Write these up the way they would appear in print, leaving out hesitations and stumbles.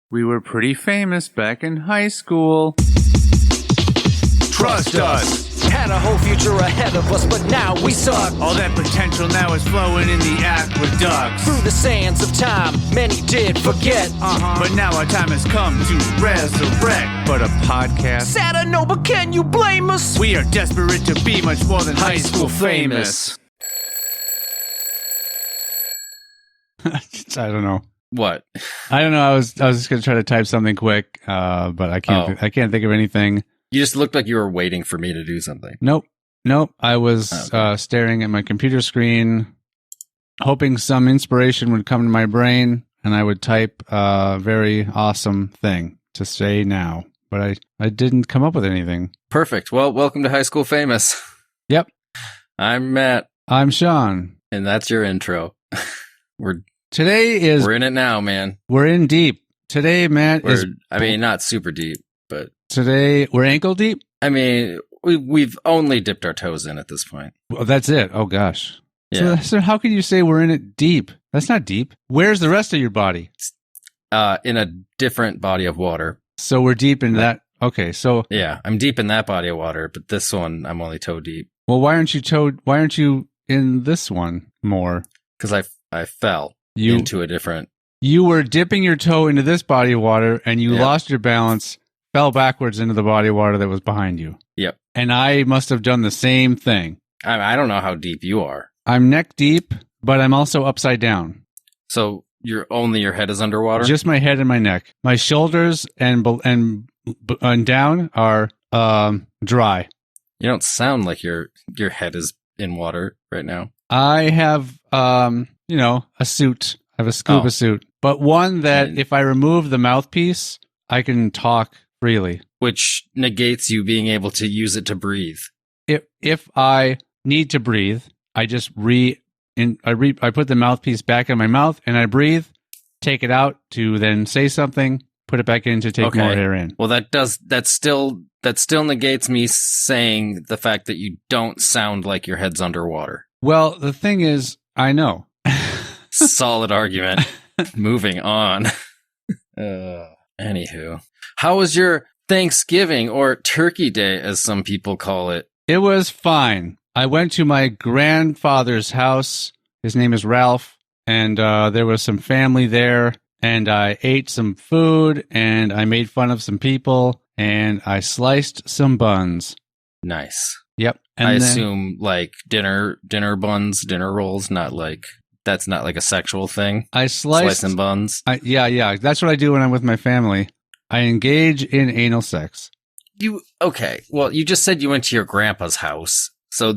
We were pretty famous back in high school. Trust us! Had a whole future ahead of us, but now we suck. All that potential now is flowing in the aqueducts. Through the sands of time, many did forget. But now our time has come to resurrect. But a podcast? Sad I know, but can you blame us? We are desperate to be much more than high school famous. I don't know. What? I don't know. I was just gonna try to type something quick, but I can't. I can't think of anything. You just looked like you were waiting for me to do something. Nope. I was staring at my computer screen, hoping some inspiration would come to my brain, and I would type a very awesome thing to say now. But I didn't come up with anything. Perfect. Well, welcome to High School Famous. Yep. I'm Matt. I'm Sean. And that's your intro. We're in it now, man. We're in deep. Today, Matt, I mean, not super deep, but... Today, we're ankle deep? I mean, we've only dipped our toes in at this point. Well, that's it. Oh, gosh. Yeah. So how can you say we're in it deep? That's not deep. Where's the rest of your body? In a different body of water. So we're deep in that. Okay, so... Yeah, I'm deep in that body of water, but this one, I'm only toe deep. Well, why aren't you in this one more? Because I fell into a different... You were dipping your toe into this body of water, and you lost your balance, fell backwards into the body of water that was behind you. Yep. And I must have done the same thing. I don't know how deep you are. I'm neck deep, but I'm also upside down. So your head is underwater? Just my head and my neck. My shoulders and down are dry. You don't sound like your head is in water right now. I have a suit. I have a scuba suit, but one that if I remove the mouthpiece, I can talk freely. Which negates you being able to use it to breathe. If I need to breathe, I just I put the mouthpiece back in my mouth and I breathe, take it out to then say something, put it back in to take more air in. Well, that still negates me saying the fact that you don't sound like your head's underwater. Well, the thing is, I know. Solid argument. Moving on. Anywho, how was your Thanksgiving or Turkey Day, as some people call it? It was fine. I went to my grandfather's house. His name is Ralph, and there was some family there, and I ate some food, and I made fun of some people, and I sliced some buns. Nice. Yep. And I assume like dinner buns, dinner rolls, that's not like a sexual thing. I slicing buns. Yeah. That's what I do when I'm with my family. I engage in anal sex. Well, you just said you went to your grandpa's house, so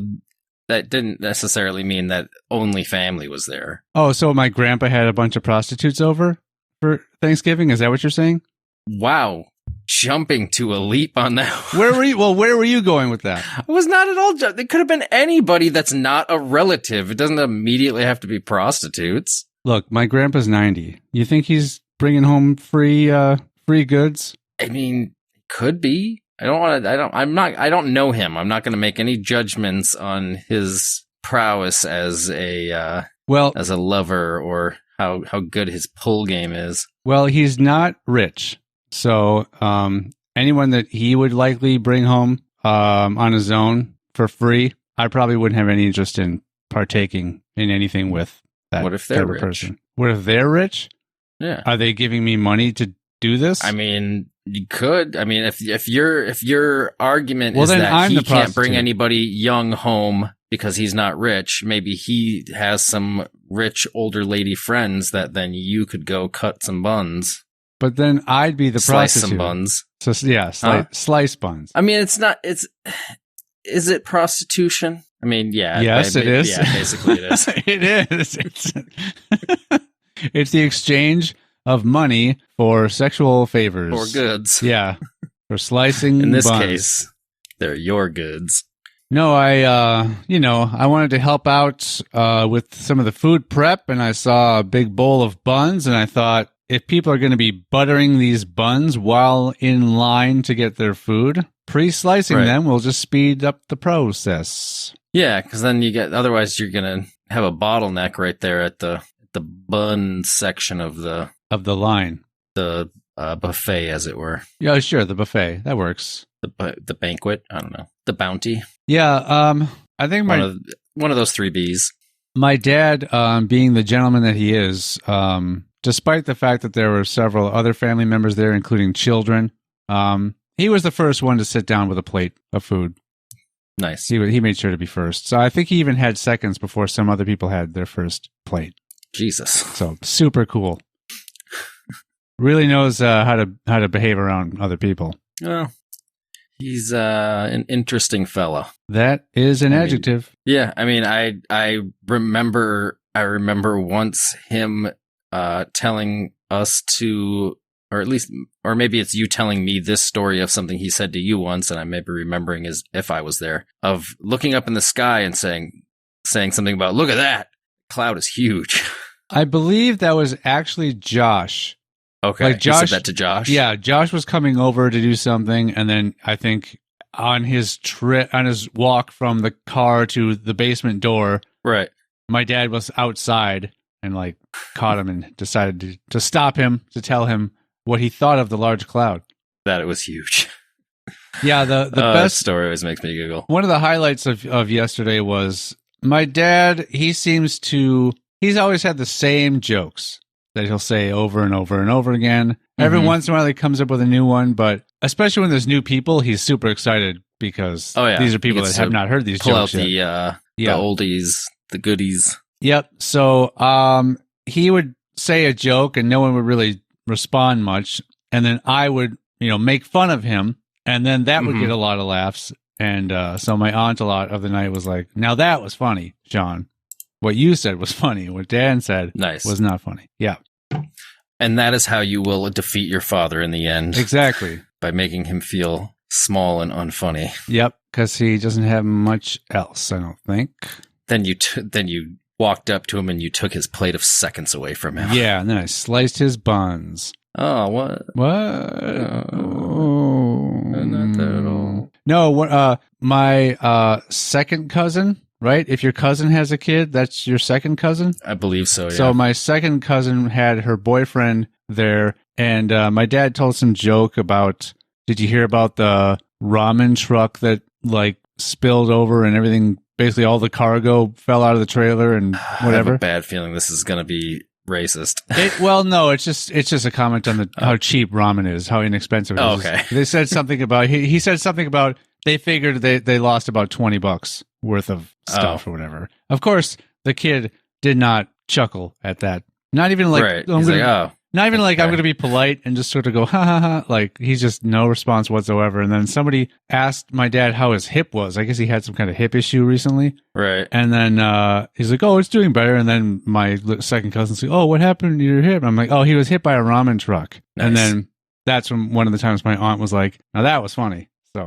that didn't necessarily mean that only family was there. Oh, so my grandpa had a bunch of prostitutes over for Thanksgiving? Is that what you're saying? Wow. Jumping to a leap on that. Where were you? Well, where were you going with that? I was not at all. It could have been anybody that's not a relative. It doesn't immediately have to be prostitutes. Look, my grandpa's 90. You think he's bringing home free goods? I mean, could be. I don't know him. I'm not going to make any judgments on his prowess as a lover or how good his pull game is. Well, he's not rich. So, anyone that he would likely bring home on his own for free, I probably wouldn't have any interest in partaking in anything with that. What if they're rich? Person. What if they're rich? Yeah. Are they giving me money to do this? I mean, you could. I mean, if your argument is then that he can't bring anybody young home because he's not rich, maybe he has some rich older lady friends that then you could go cut some buns. But then I'd be the slice prostitute. Some buns. So yeah, slice buns. I mean, is it prostitution? I mean, yeah. Yes, it is. Yeah, basically it is. It is. It's the exchange of money for sexual favors. Or goods. Yeah. For slicing In this buns. case, they're your goods. No, I wanted to help out with some of the food prep, and I saw a big bowl of buns, and I thought, if people are going to be buttering these buns while in line to get their food, pre-slicing them will just speed up the process. Yeah, because then otherwise you're going to have a bottleneck right there at the bun section of the line. The buffet, as it were. Yeah, sure, the buffet. That works. The banquet. I don't know. The bounty. Yeah, I think one of those 3 Bs. My dad, being the gentleman that he is, despite the fact that there were several other family members there, including children, he was the first one to sit down with a plate of food. Nice. He made sure to be first. So I think he even had seconds before some other people had their first plate. Jesus. So super cool. Really knows how to behave around other people. Well, he's an interesting fella. That is an adjective. Yeah, I mean, I remember once him telling us to, or maybe it's you telling me this story of something he said to you once, and I may be remembering as if I was there, of looking up in the sky and saying something about, look at that, cloud is huge. I believe that was actually Josh. Okay, like Josh, you said that to Josh? Yeah, Josh was coming over to do something, and then I think on his walk from the car to the basement door, right, my dad was outside and like caught him and decided to stop him to tell him what he thought of the large cloud. That it was huge. Yeah, the best story always makes me giggle. One of the highlights of yesterday was my dad. He's always had the same jokes that he'll say over and over and over again. Every once in a while he comes up with a new one, but especially when there's new people, he's super excited because these are people that have not heard these jokes yet. The oldies, the goodies. Yep. So he would say a joke and no one would really respond much, and then I would make fun of him, and then that would get a lot of laughs. And so my aunt a lot of the night was like, now that was funny, Sean. What you said was funny. What Dan said was not funny. Yeah. And that is how you will defeat your father in the end. Exactly. By making him feel small and unfunny. Yep, because he doesn't have much else, I don't think. Then you walked up to him and you took his plate of seconds away from him. Yeah, and then I sliced his buns. Oh, what? What? Oh, not that at all. No, my second cousin, right? If your cousin has a kid, that's your second cousin? I believe so, yeah. So my second cousin had her boyfriend there, and my dad told some joke about, did you hear about the ramen truck that like spilled over and everything, basically all the cargo fell out of the trailer and whatever? I have a bad feeling this is going to be racist. Well, no, it's just a comment on how cheap ramen is, how inexpensive it is. Okay. They said something about, he said something about, they figured they lost about $20 worth of stuff or whatever. Of course, the kid did not chuckle at that. Not even like, right. Not even like, I'm going to be polite and just sort of go, ha ha ha. Like, he's just no response whatsoever. And then somebody asked my dad how his hip was. I guess he had some kind of hip issue recently. Right. And then he's like, oh, it's doing better. And then my second cousin's like, oh, what happened to your hip? And I'm like, oh, he was hit by a ramen truck. Nice. And then that's when one of the times my aunt was like, now that was funny. So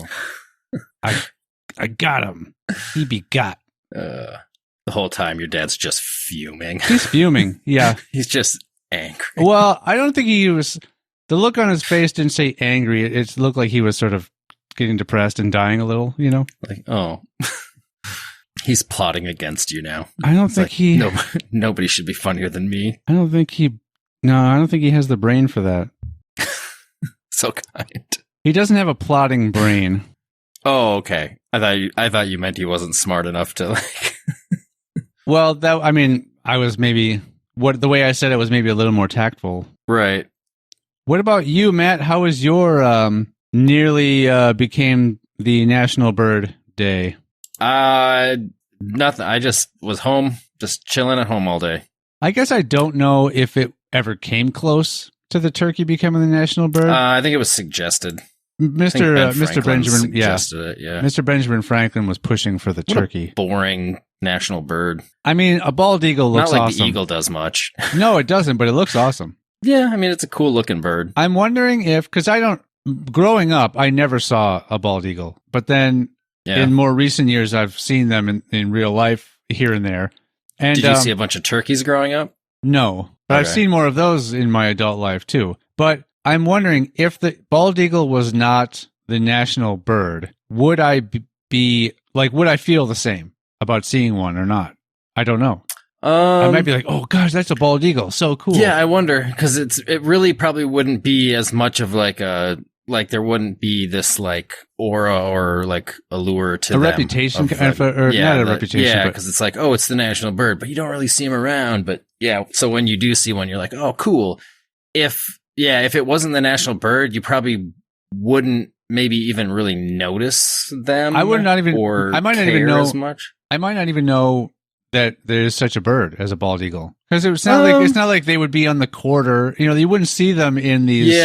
I got him. He be got. The whole time your dad's just fuming. He's fuming. Yeah. He's just angry. Well, I don't think he was. The look on his face didn't say angry. It looked like he was sort of getting depressed and dying a little, Like, oh, he's plotting against you now. I don't think nobody should be funnier than me. I don't think he has the brain for that. So kind. He doesn't have a plotting brain. Oh, okay. I thought you meant he wasn't smart enough to like. Well, I was maybe. The way I said it was maybe a little more tactful. Right. What about you, Matt? How was your nearly became the National Bird Day? Nothing. I just was home, just chilling at home all day. I guess I don't know if it ever came close to the turkey becoming the national bird. I think it was suggested. Mr. Benjamin suggested it, yeah. Mr. Benjamin Franklin was pushing for the turkey. A boring national bird. I mean, a bald eagle looks awesome. Not like the eagle does much. No, it doesn't, but it looks awesome. Yeah, I mean, it's a cool looking bird. I'm wondering if, because growing up, I never saw a bald eagle, but then in more recent years, I've seen them in real life here and there. And did you see a bunch of turkeys growing up? No, but I've seen more of those in my adult life too. But I'm wondering if the bald eagle was not the national bird, would I be like, would I feel the same about seeing one or not? I don't know. I might be like, oh gosh, that's a bald eagle. So cool. Yeah, I wonder, because it really probably wouldn't be as much of like there wouldn't be this like aura or like allure to a them reputation, of, or yeah, not a reputation. Yeah, but because it's like, oh, it's the national bird, but you don't really see them around. But yeah, so when you do see one, you're like, oh, cool. If it wasn't the national bird, you probably wouldn't maybe even really notice them. I would not even. Or I might not care even know as much. I might not even know that there is such a bird as a bald eagle, because it's not like they would be on the quarter. You know, you wouldn't see them in these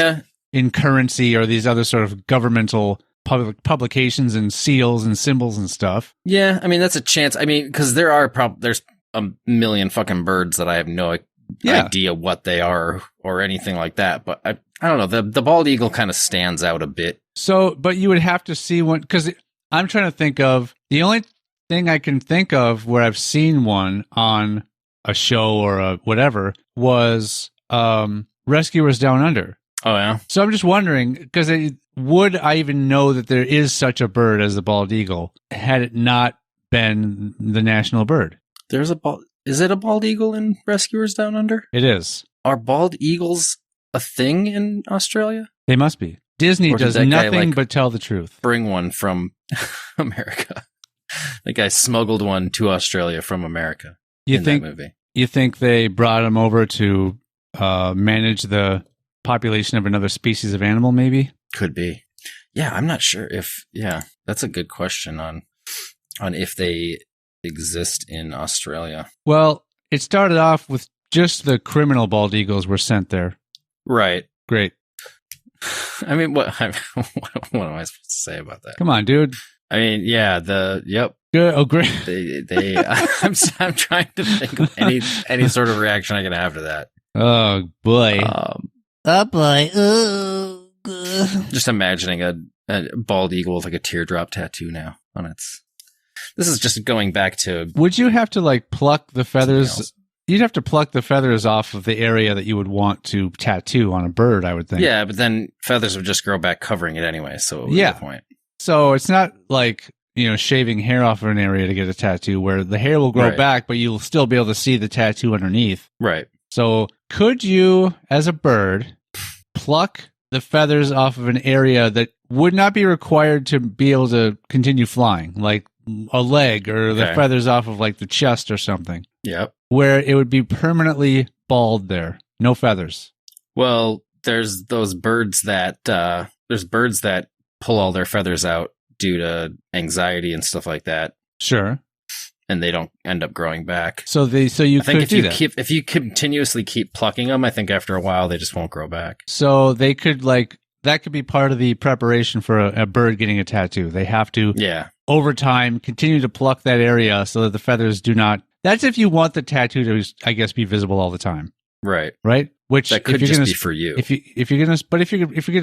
in currency or these other sort of governmental publications and seals and symbols and stuff. Yeah, I mean that's a chance. I mean, because there's a million fucking birds that I have no idea what they are or anything like that. But I don't know. The bald eagle kind of stands out a bit. So, but you would have to see one, because I'm trying to think of the only thing I can think of where I've seen one on a show or a whatever was Rescuers Down Under. Oh yeah. So I'm just wondering, because would I even know that there is such a bird as the bald eagle had it not been the national bird? There's is it a bald eagle in Rescuers Down Under? It is. Are bald eagles a thing in Australia? They must be. Disney does nothing but tell the truth. Bring one from America. The guy smuggled one to Australia from America. That movie. You think they brought him over to manage the population of another species of animal? Maybe could be. Yeah, I'm not sure if. Yeah, that's a good question on if they exist in Australia. Well, it started off with just the criminal bald eagles were sent there. Right. Great. I mean, what am I supposed to say about that? Come on, dude. I mean, yeah, Good. Oh, great. I'm trying to think of any sort of reaction I can have to that. Oh boy. Oh boy. Ooh. Just imagining a bald eagle with like a teardrop tattoo now on its. This is just going back to. Would you have to like pluck the feathers? You'd have to pluck the feathers off of the area that you would want to tattoo on a bird, I would think. Yeah, but then feathers would just grow back covering it anyway. So it would be the point. So it's not like, shaving hair off of an area to get a tattoo where the hair will grow back, but you'll still be able to see the tattoo underneath. Right. So could you, as a bird, pluck the feathers off of an area that would not be required to be able to continue flying, like a leg or the feathers off of like the chest or something? Yep. Where it would be permanently bald there. No feathers. Well, there's those birds that pull all their feathers out due to anxiety and stuff like that. Sure. And they don't end up growing back. So you could do that. If you continuously keep plucking them, I think after a while they just won't grow back. So they could that could be part of the preparation for a bird getting a tattoo. They have to over time continue to pluck that area so that the feathers do not. That's if you want the tattoo to, I guess, be visible all the time. Right. Right. Which that could just be for you. If you're gonna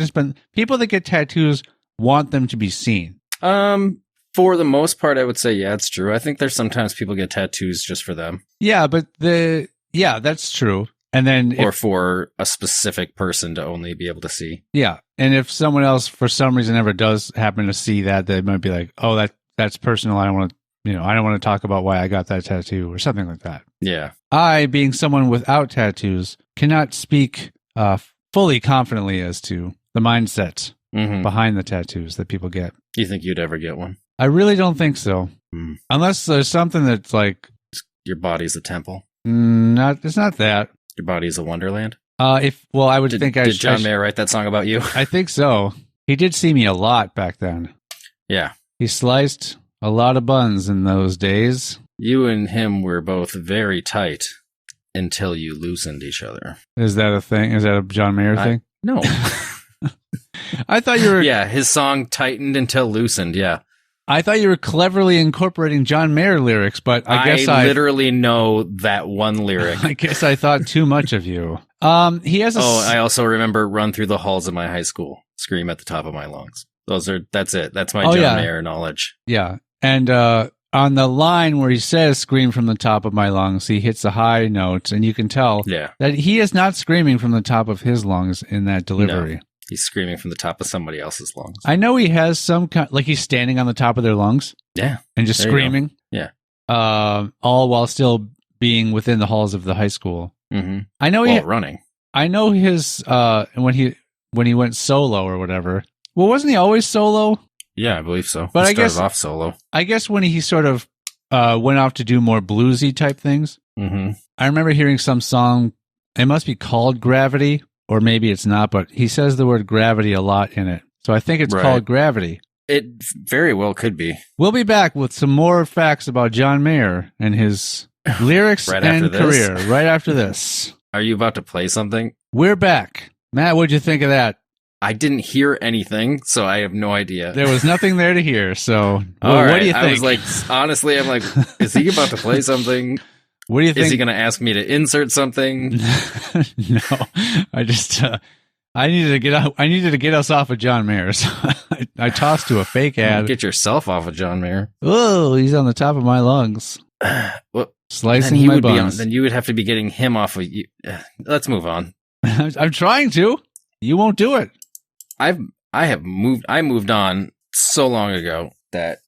spend, people that get tattoos want them to be seen. For the most part, I would say, yeah, it's true. I think there's sometimes people get tattoos just for them. Yeah, but that's true. And then or for a specific person to only be able to see. Yeah. And if someone else for some reason ever does happen to see that, they might be like, oh, that's personal. I don't want to talk about why I got that tattoo or something like that. Yeah. I, being someone without tattoos, cannot speak fully confidently as to the mindset behind the tattoos that people get. Do you think you'd ever get one? I really don't think so. Unless there's something that's like... Your body's a temple. It's not that. Your body's a wonderland? I would think Did John Mayer write that song about you? I think so. He did see me a lot back then. Yeah. He sliced a lot of buns in those days. You and him were both very tight until you loosened each other. Is that a thing? Is that a John Mayer thing? No. I thought you were... Yeah, his song tightened until loosened, yeah. I thought you were cleverly incorporating John Mayer lyrics, but I guess I literally know that one lyric. I guess I thought too much of you. He has I also remember "Run Through the Halls of My High School, Scream at the Top of My Lungs." That's it. That's my John Mayer knowledge. Yeah. And on the line where he says "scream from the top of my lungs," he hits a high note, and you can tell that he is not screaming from the top of his lungs in that delivery. No. He's screaming from the top of somebody else's lungs. I know he has some kind, like he's standing on the top of their lungs. Yeah. And just screaming. Yeah. All while still being within the halls of the high school. Mm-hmm. I know running. I know his when he went solo or whatever. Well, wasn't he always solo? Yeah, I believe so. But he I guess started off solo. I guess when he sort of went off to do more bluesy type things. Mm-hmm. I remember hearing some song. It must be called Gravity, or maybe it's not. But he says the word gravity a lot in it, so I think it's called Gravity. It very well could be. We'll be back with some more facts about John Mayer and his lyrics and career right after this. Are you about to play something? We're back. Matt, what'd you think of that? I didn't hear anything, so I have no idea. There was nothing there to hear, so what do you think? I was like, honestly, I'm like, is he about to play something? What do you think? Is he going to ask me to insert something? No, I just I needed to get us off of John Mayer. So I tossed to a fake ad. Get yourself off of John Mayer. Oh, he's on the top of my lungs. Well, slicing my buns. Then you would have to be getting him off of you. Let's move on. I'm trying to. You won't do it. I moved on so long ago that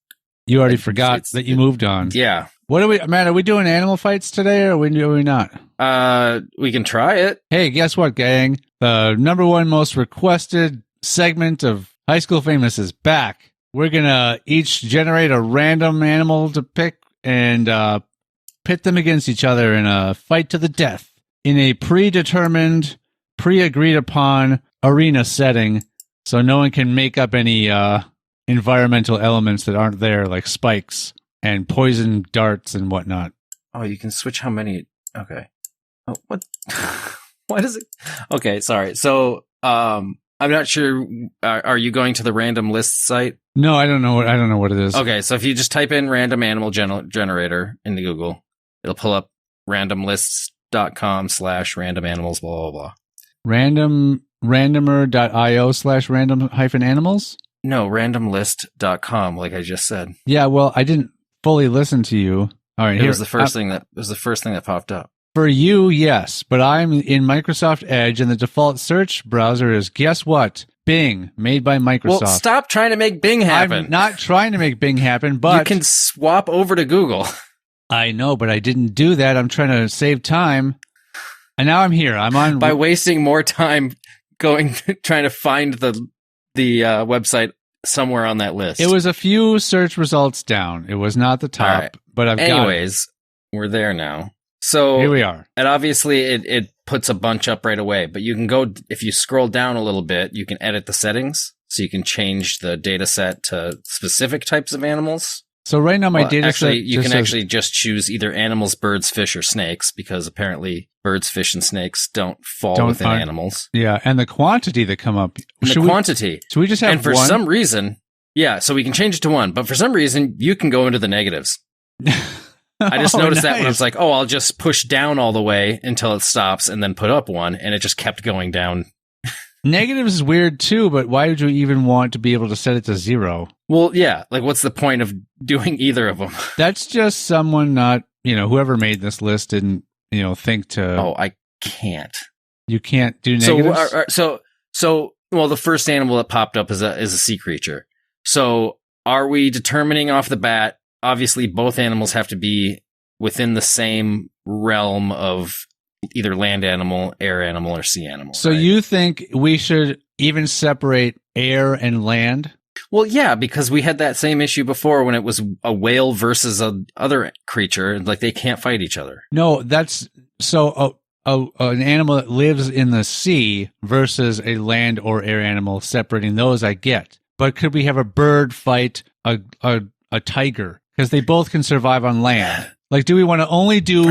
you already forgot that you moved on. Yeah. Matt, are we doing animal fights today or are we not? We can try it. Hey, guess what, gang? The number one most requested segment of High School Famous is back. We're going to each generate a random animal to pick and pit them against each other in a fight to the death in a predetermined, pre-agreed upon arena setting, so no one can make up any environmental elements that aren't there, like spikes and poison darts and whatnot. Oh, you can switch how many. Okay. Oh, what? What is it? Okay, sorry. So, I'm not sure. Are you going to the random list site? No, I don't know what it is. Okay, so if you just type in random animal generator into Google, it'll pull up randomlists.com/random animals, blah, blah, blah. Randomer.io/random-animals? No, randomlist.com, like I just said. Yeah, well, I didn't fully listen to you. All right, it was the first thing that popped up. For you, yes, but I'm in Microsoft Edge, and the default search browser is, guess what? Bing, made by Microsoft. Well, stop trying to make Bing happen. I'm not trying to make Bing happen, but... You can swap over to Google. I know, but I didn't do that. I'm trying to save time. And now I'm here. I'm on... By wasting more time trying to find the website somewhere on that list. It was a few search results down. It was not the top, right. but I've got it. Anyways, we're there now. So here we are. And obviously it puts a bunch up right away, but you can go, if you scroll down a little bit, you can edit the settings. So you can change the data set to specific types of animals. So right now my data set... You can actually just choose either animals, birds, fish, or snakes, because apparently birds, fish, and snakes don't fall within animals. Yeah, and the quantity that come up... Quantity. Should we just have one? And for some reason... Yeah, so we can change it to one, but for some reason, you can go into the negatives. I just noticed that when I was like, I'll just push down all the way until it stops and then put up one, and it just kept going down. Negatives is weird too, but why would you even want to be able to set it to 0? Well, yeah, like what's the point of doing either of them? That's just someone not, whoever made this list didn't, think to... Oh, I can't. You can't do negatives? So, the first animal that popped up is a sea creature. So are we determining off the bat, obviously both animals have to be within the same realm of either land animal, air animal, or sea animal. So right? You think we should even separate air and land? Well, yeah, because we had that same issue before when it was a whale versus a other creature. Like they can't fight each other. No, that's so an animal that lives in the sea versus a land or air animal. Separating those, I get. But could we have a bird fight a tiger? Because they both can survive on land. Like, do we want to only do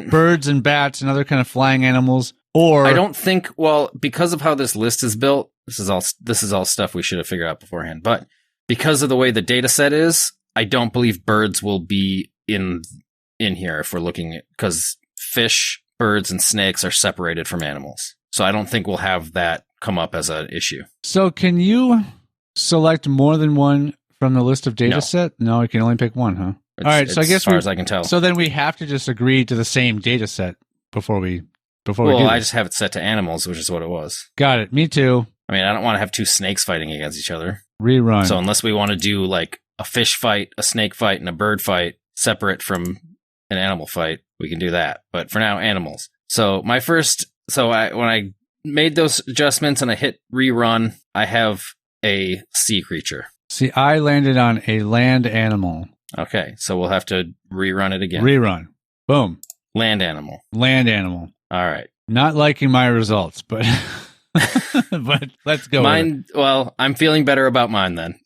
birds and bats and other kind of flying animals? Or I don't think. Well, because of how this list is built, this is all stuff we should have figured out beforehand. But because of the way the data set is, I don't believe birds will be in here if we're looking at, because fish, birds, and snakes are separated from animals. So I don't think we'll have that come up as an issue. So can you select more than one from the list of data set? No, you can only pick one, huh? All right, so I guess as far as I can tell. So then we have to just agree to the same data set before we do I just have it set to animals, which is what it was. Got it. Me too. I mean, I don't want to have two snakes fighting against each other. Rerun. So unless we want to do like a fish fight, a snake fight, and a bird fight separate from an animal fight, we can do that. But for now, animals. So when I made those adjustments and I hit rerun, I have a sea creature. See, I landed on a land animal. Okay, so we'll have to rerun it again. Rerun. Boom. Land animal. Land animal. All right. Not liking my results, but but let's go. Mine. Well, I'm feeling better about mine then.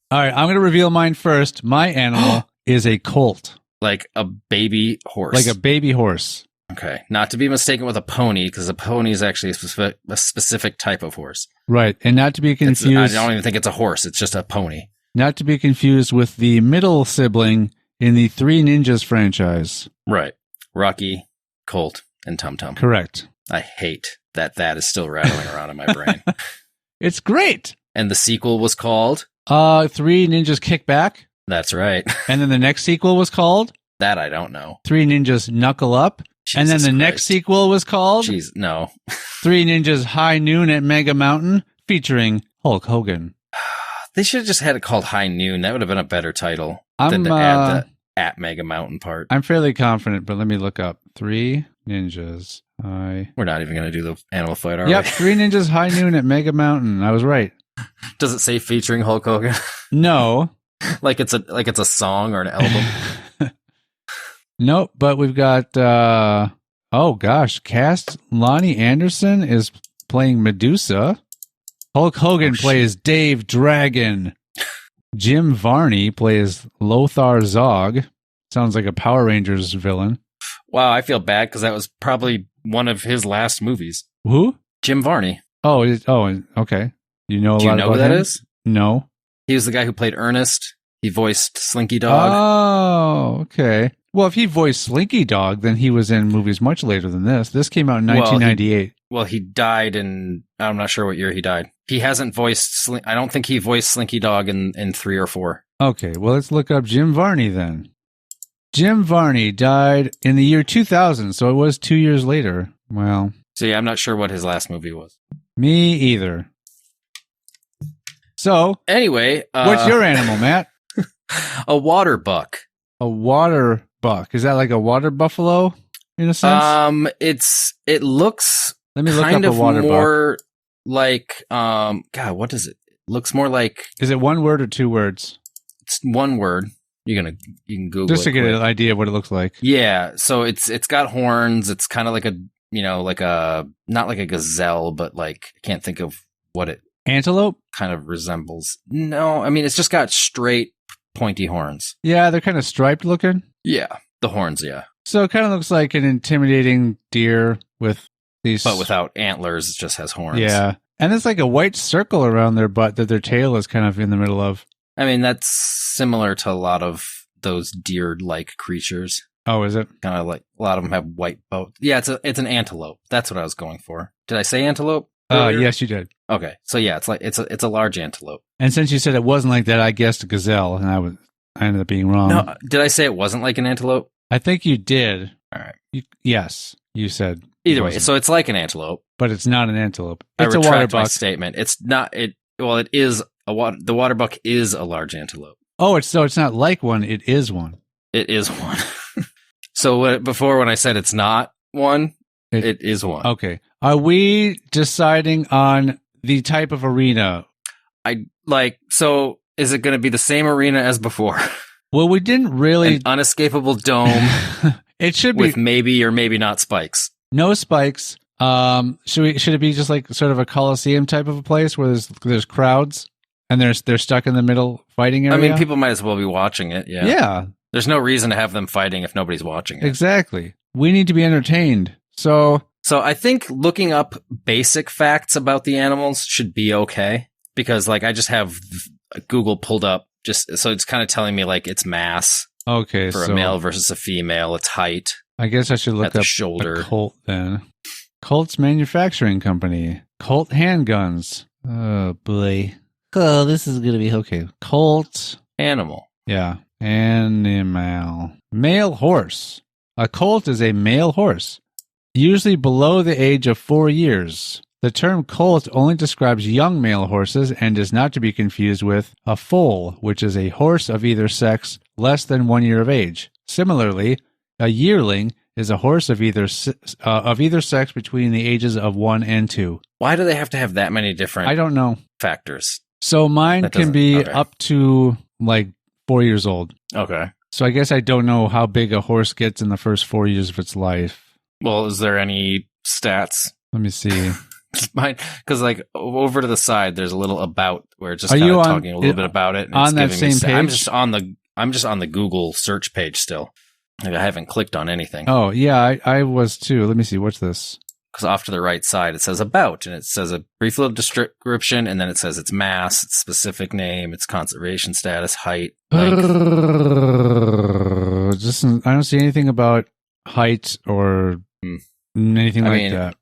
All right, I'm going to reveal mine first. My animal is a colt. Like a baby horse. Like a baby horse. Okay. Not to be mistaken with a pony, because a pony is actually a specific type of horse. Right. And not to be confused. I don't even think it's a horse. It's just a pony. Not to be confused with the middle sibling in the Three Ninjas franchise. Right. Rocky, Colt, and Tum Tum. Correct. I hate that is still rattling around in my brain. It's great. And the sequel was called? Three Ninjas Kick Back. That's right. And then the next sequel was called? That I don't know. Three Ninjas Knuckle Up. Jesus and then the Christ. next sequel was called? Jeez, no. Three Ninjas High Noon at Mega Mountain, featuring Hulk Hogan. They should have just had it called High Noon. That would have been a better title than to add the at Mega Mountain part. I'm fairly confident, but let me look up. Three Ninjas High. We're not even going to do the animal fight, are Yep, we? Three Ninjas High Noon at Mega Mountain. I was right. Does it say featuring Hulk Hogan? No. like it's a song or an album? Nope, but we've got, oh gosh, cast Lonnie Anderson is playing Medusa. Hulk Hogan plays Dave Dragon. Jim Varney plays Lothar Zog. Sounds like a Power Rangers villain. Wow, I feel bad because that was probably one of his last movies. Who? Jim Varney. Oh, okay. You know a lot about him? Do you know who that is? No. He was the guy who played Ernest. He voiced Slinky Dog. Oh, okay. Well, if he voiced Slinky Dog, then he was in movies much later than this. This came out in 1998. Well, he died in, I'm not sure what year he died. He hasn't voiced, I don't think he voiced Slinky Dog in 3 or 4. Okay, well, let's look up Jim Varney then. Jim Varney died in the year 2000, so it was 2 years later. Well. So yeah, I'm not sure what his last movie was. Me either. So. Anyway. What's your animal, Matt? A water buck. A water buck. Is that like a water buffalo in a sense? It looks Let me look kind up of a water more buck. like, God, what is it? Looks more like. Is it one word or 2 words? It's one word. You can Google just to it get quick. an idea of what it looks like. Yeah, so it's got horns. It's kind of like not like a gazelle, but like I can't think of what it Antelope kind of resembles. No, I mean it's just got straight pointy horns. Yeah, they're kind of striped looking. Yeah, the horns. Yeah, so it kind of looks like an intimidating deer with these, but without antlers. It just has horns. Yeah, and it's like a white circle around their butt that their tail is kind of in the middle of. I mean, that's similar to a lot of those deer-like creatures. Oh, is it? Kind of like a lot of them have white boat. Yeah, it's an antelope. That's what I was going for. Did I say antelope? Yes, you did. Okay, so yeah, it's a large antelope. And since you said it wasn't like that, I guessed a gazelle, and I ended up being wrong. No, did I say it wasn't like an antelope? I think you did. All right. Yes, you said. Either way, so it's like an antelope, but it's not an antelope. It's a water buck. My statement. It's not. Well, it is the water buck is a large antelope. Oh, it's not like one. It is one. It is one. So before when I said it's not one, it is one. Okay. Are we deciding on the type of arena? So is it going to be the same arena as before? Well, we didn't really. An unescapable dome. It should be. With maybe or maybe not spikes. No spikes. Should it be just like sort of a Coliseum type of a place where there's crowds and they're stuck in the middle fighting area? I mean, people might as well be watching it. Yeah. Yeah. There's no reason to have them fighting if nobody's watching it. Exactly. We need to be entertained. So I think looking up basic facts about the animals should be okay because like I just have Google pulled up just so it's kind of telling me like its mass. Okay. For a male versus a female, its height. I guess I should look up shoulder. A Colt then. Colt's Manufacturing Company. Colt handguns. Oh boy. Oh, this is gonna be okay. Colt animal. Yeah. Animal. Male horse. A colt is a male horse, usually below the age of 4 years. The term colt only describes young male horses and is not to be confused with a foal, which is a horse of either sex less than 1 year of age. Similarly, A yearling is a horse of either sex between the ages of 1 and 2. Why do they have to have that many different I don't know. factors? So mine can be up to like 4 years old. Okay. So I guess I don't know how big a horse gets in the first 4 years of its life. Well, is there any stats? Let me see. Mine, because like over to the side, there's a little about where it's just kind of talking a little bit about it. And on it's that giving same page? I'm just on the Google search page still. Like, I haven't clicked on anything. Oh yeah, I was too. Let me see. What's this? Because off to the right side, it says about, and it says a brief little description, and then it says its mass, its specific name, its conservation status, height. Just I don't see anything about height or anything like that.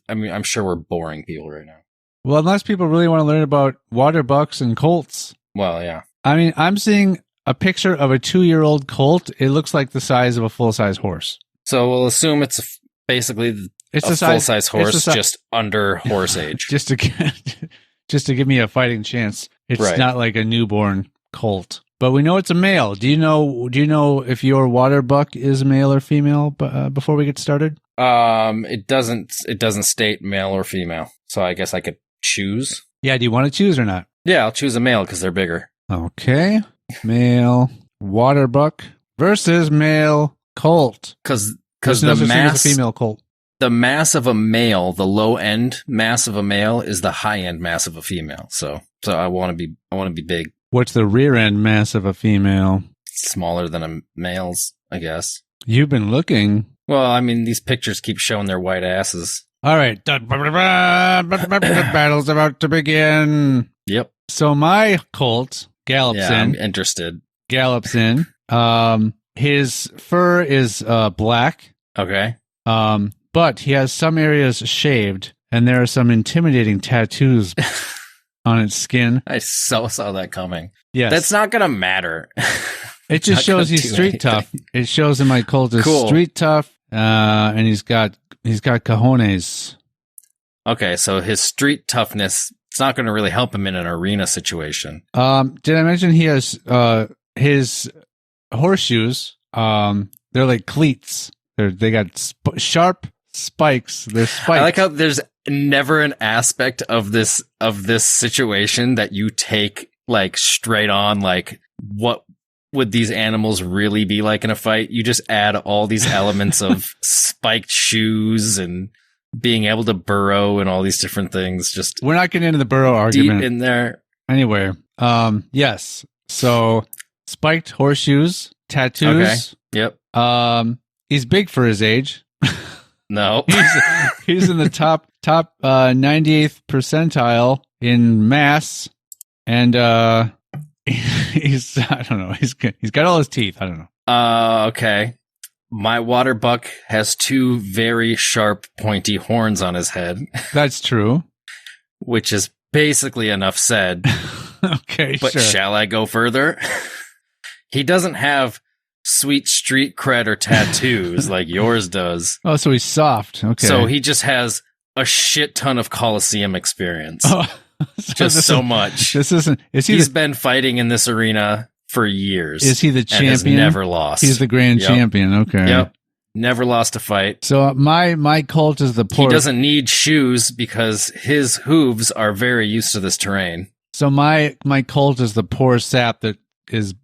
I'm sure we're boring people right now. Well, unless people really want to learn about water bucks and colts. Well, yeah. I mean, I'm seeing a picture of a 2-year-old colt. It looks like the size of a full-size horse. So we'll assume it's basically a full-size horse, just under horse age. just to give me a fighting chance. It's not like a newborn colt. But we know it's a male. Do you know if your water buck is male or female before we get started? It doesn't state male or female. So I guess I could choose. Yeah, do you want to choose or not? Yeah, I'll choose a male because they're bigger. Okay. Male water buck versus male colt. Because the mass, a female colt. The mass of a male, the low end mass of a male is the high end mass of a female. So I want to be big. What's the rear end mass of a female? Smaller than a male's, I guess. You've been looking. Well, I mean, these pictures keep showing their white asses. All right. The battle's about to begin. Yep. So my colt gallops in. I'm interested. Gallops in. His fur is black. Okay. But he has some areas shaved, and there are some intimidating tattoos on its skin. I saw that coming. Yes. That's not going to matter. It just shows he's street tough. It shows him my colt is street tough, and he's got cojones. Okay, so his street toughness, it's not going to really help him in an arena situation. Did I mention he has his horseshoes? They're like cleats. They got sharp spikes. They're spikes. I like how there's never an aspect of this situation that you take like straight on. Like, what would these animals really be like in a fight? You just add all these elements of spiked shoes and being able to burrow and all these different things. Just we're not getting into the burrow argument deep in there. Anyway, yes. So spiked horseshoes, tattoos. Okay. Yep. He's big for his age. No, he's in the top 98th percentile in mass, and he's I don't know. He's got all his teeth. I don't know. Okay. My water buck has 2 very sharp, pointy horns on his head. That's true. Which is basically enough said. Okay, but sure. Shall I go further? He doesn't have sweet street cred or tattoos like yours does. Oh, so he's soft. Okay. So he just has a shit ton of Coliseum experience. Oh, just so much. This isn't. He's been fighting in this arena for years. Is he the champion? And has never lost. He's the grand champion. Okay. Yep. Never lost a fight. So my colt is the poor. He doesn't need shoes because his hooves are very used to this terrain. So my colt is the poor sap that is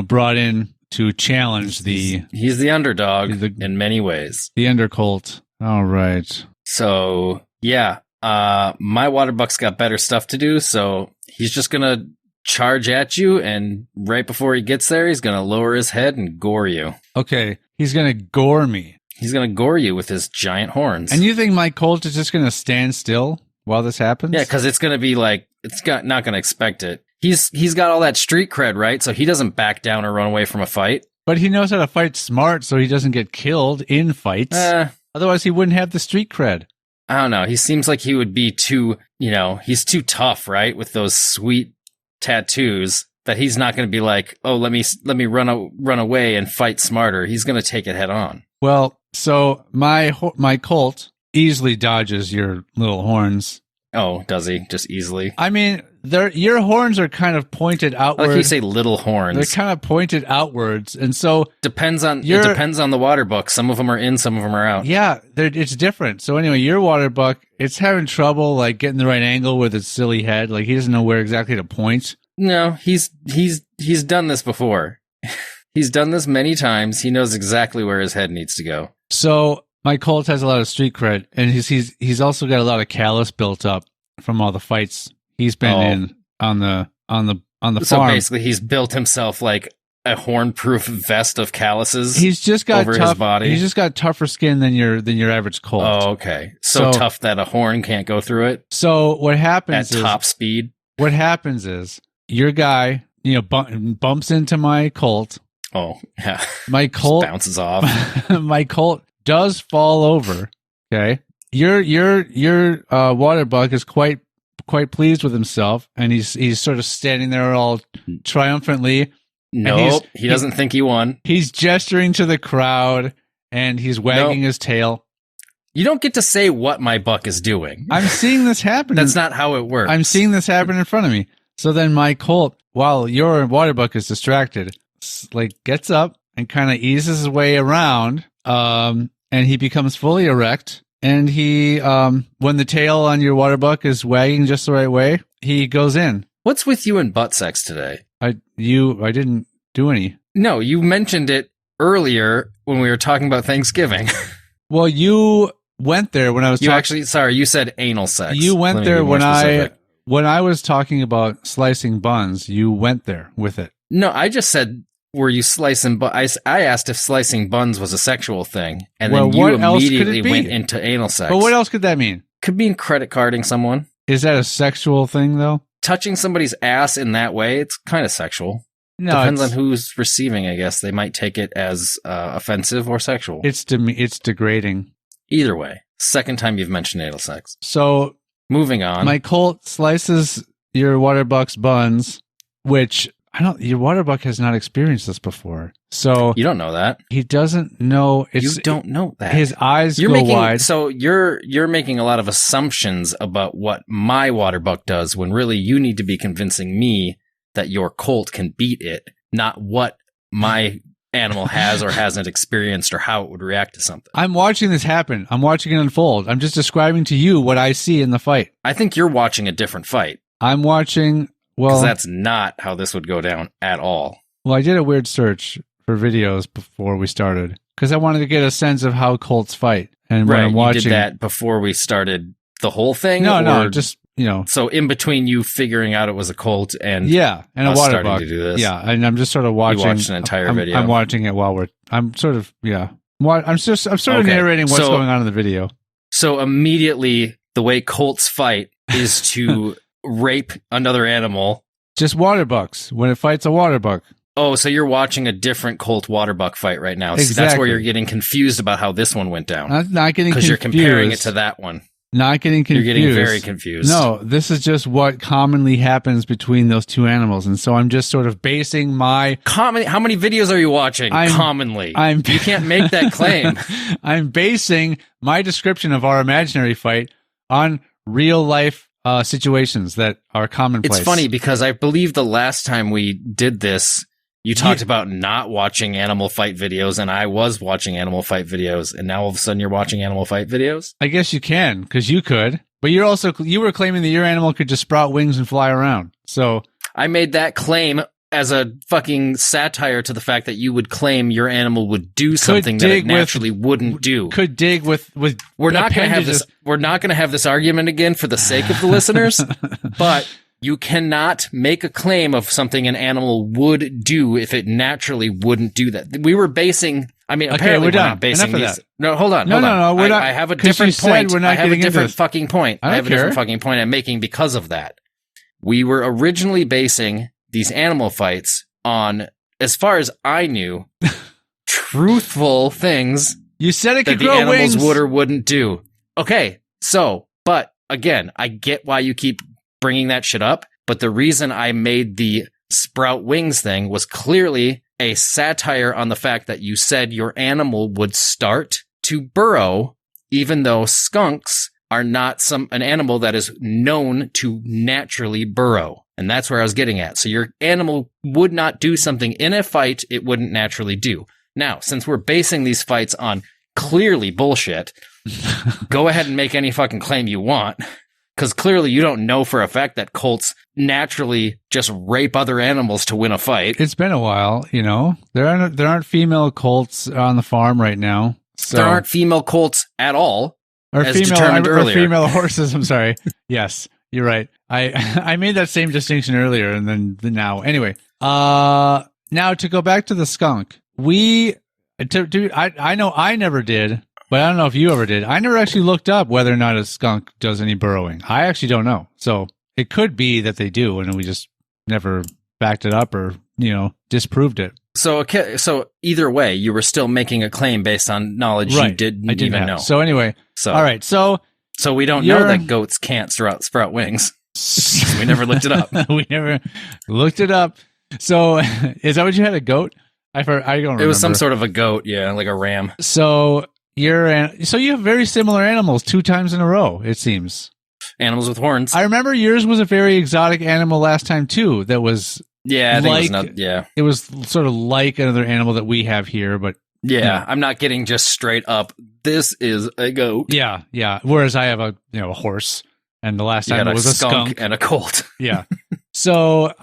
brought in to challenge the. He's the underdog in many ways. The undercolt. All right. So yeah, my water buck's got better stuff to do. So he's just gonna charge at you, and right before he gets there, he's gonna lower his head and gore you. Okay, he's gonna gore me. He's gonna gore you with his giant horns. And you think my colt is just gonna stand still while this happens? Yeah, because it's gonna be like not gonna expect it. He's got all that street cred, right? So he doesn't back down or run away from a fight. But he knows how to fight smart, so he doesn't get killed in fights. Otherwise, he wouldn't have the street cred. I don't know. He seems like he would be too, he's too tough, right? With those sweet tattoos, that he's not going to be like, oh, let me run away and fight smarter. He's going to take it head on. Well, so my colt easily dodges your little horns. Oh, does he? Just easily? I mean, your horns are kind of pointed outward. Like you say, little horns. They're kind of pointed outwards, and so it depends on the water buck. Some of them are in, some of them are out. Yeah, it's different. So anyway, your water buck, it's having trouble like getting the right angle with its silly head. Like he doesn't know where exactly to point. No, he's done this before. He's done this many times. He knows exactly where his head needs to go. So my Colt has a lot of street cred, and he's also got a lot of callus built up from all the fights he's been in on the farm. So basically, he's built himself like a horn-proof vest of calluses. He's just got over his body. He's just got tougher skin than your average Colt. Oh, okay. So tough that a horn can't go through it. So what happens at top speed? What happens is your guy, bumps into my Colt. Oh, yeah. My Colt just bounces off. My Colt does fall over. Okay. Your water buck is quite pleased with himself, and he's sort of standing there all triumphantly. Nope, he doesn't think he won. He's gesturing to the crowd, and he's wagging his tail. You don't get to say what my buck is doing. I'm seeing this happen. That's not how it works. I'm seeing this happen in front of me. So then my Colt, while your water buck is distracted, like gets up and kind of eases his way around, and he becomes fully erect. And he, when the tail on your water buck is wagging just the right way, he goes in. What's with you and butt sex today? I didn't do any. No, you mentioned it earlier when we were talking about Thanksgiving. Well, you went there when I was you said anal sex. You went there when I was talking about slicing buns. You went there with it. No, I just said, were you slicing buns? I asked if slicing buns was a sexual thing, and then you immediately went into anal sex. But what else could that mean? Could mean credit carding someone. Is that a sexual thing, though? Touching somebody's ass in that way, it's kind of sexual. No, depends on who's receiving, I guess. They might take it as offensive or sexual. It's degrading. Either way. Second time you've mentioned anal sex. So, moving on. My Colt slices your water buck's buns, which your water buck has not experienced this before. So you don't know that. He doesn't know. You don't know that. His eyes go wide. So you're making a lot of assumptions about what my water buck does, when really you need to be convincing me that your Colt can beat it, not what my animal has or hasn't experienced or how it would react to something. I'm watching this happen. I'm watching it unfold. I'm just describing to you what I see in the fight. I think you're watching a different fight. I'm watching. Well, because that's not how this would go down at all. Well, I did a weird search for videos before we started because I wanted to get a sense of how Colts fight. And when I'm watching, you did that before we started the whole thing. No, just So in between you figuring out it was a Colt and and a water buck to do this, and I'm just sort of watching. You watched an entire video. I'm watching it while I'm sort of I'm sort of narrating what's going on in the video. So immediately the way Colts fight is to rape another animal. Just water bucks when it fights a water buck. Oh, so you're watching a different Colt water buck fight right now. Exactly. So that's where you're getting confused about how this one went down. Not getting confused. Because you're comparing it to that one. Not getting confused. You're getting very confused. No, this is just what commonly happens between those two animals. And so I'm just sort of basing my... How many videos are you watching commonly? You can't make that claim. I'm basing my description of our imaginary fight on real life situations that are commonplace. It's funny because I believe the last time we did this, you talked about not watching animal fight videos, and I was watching animal fight videos, and now all of a sudden you're watching animal fight videos? I guess you can, because you could. But you were claiming that your animal could just sprout wings and fly around. So I made that claim as a fucking satire to the fact that you would claim your animal would do something that it naturally wouldn't do. Could dig with We're not going to have this. We're not going to have this argument again for the sake of the listeners. But you cannot make a claim of something an animal would do if it naturally wouldn't do that. We were basing. I mean, apparently we're not basing these. No, hold on. No, we're not. I have a different point. I have a different fucking point. I have a different fucking point I'm making because of that. We were originally basing these animal fights on, as far as I knew, truthful things. You said it could grow wings. That the animals would or wouldn't do. Okay, but again, I get why you keep bringing that shit up, but the reason I made the sprout wings thing was clearly a satire on the fact that you said your animal would start to burrow, even though skunks are not an animal that is known to naturally burrow. And that's where I was getting at. So your animal would not do something in a fight it wouldn't naturally do. Now, since we're basing these fights on clearly bullshit, go ahead and make any fucking claim you want. Because clearly you don't know for a fact that colts naturally just rape other animals to win a fight. It's been a while, you know. There aren't female colts on the farm right now. So. There aren't female colts at all. Or as determined earlier. Or female horses, I'm sorry. Yes, you're right. I made that same distinction earlier and then now. Anyway, now to go back to the skunk. I know I never did, but I don't know if you ever did. I never actually looked up whether or not a skunk does any burrowing. I actually don't know. So it could be that they do, and we just never backed it up or, disproved it. So either way, you were still making a claim based on knowledge you didn't even know. So anyway, all right. So we don't know that goats can't sprout wings. We never looked it up. We never looked it up. So is that what you had, a goat? I don't remember. It was some sort of a goat, yeah, like a ram. So you have very similar animals 2 times in a row, it seems. Animals with horns. I remember yours was a very exotic animal last time too. That was it was sort of like another animal that we have here, but I'm not getting just straight up. This is a goat. Yeah. Whereas I have a horse, and the last time it was a skunk and a colt. Yeah. So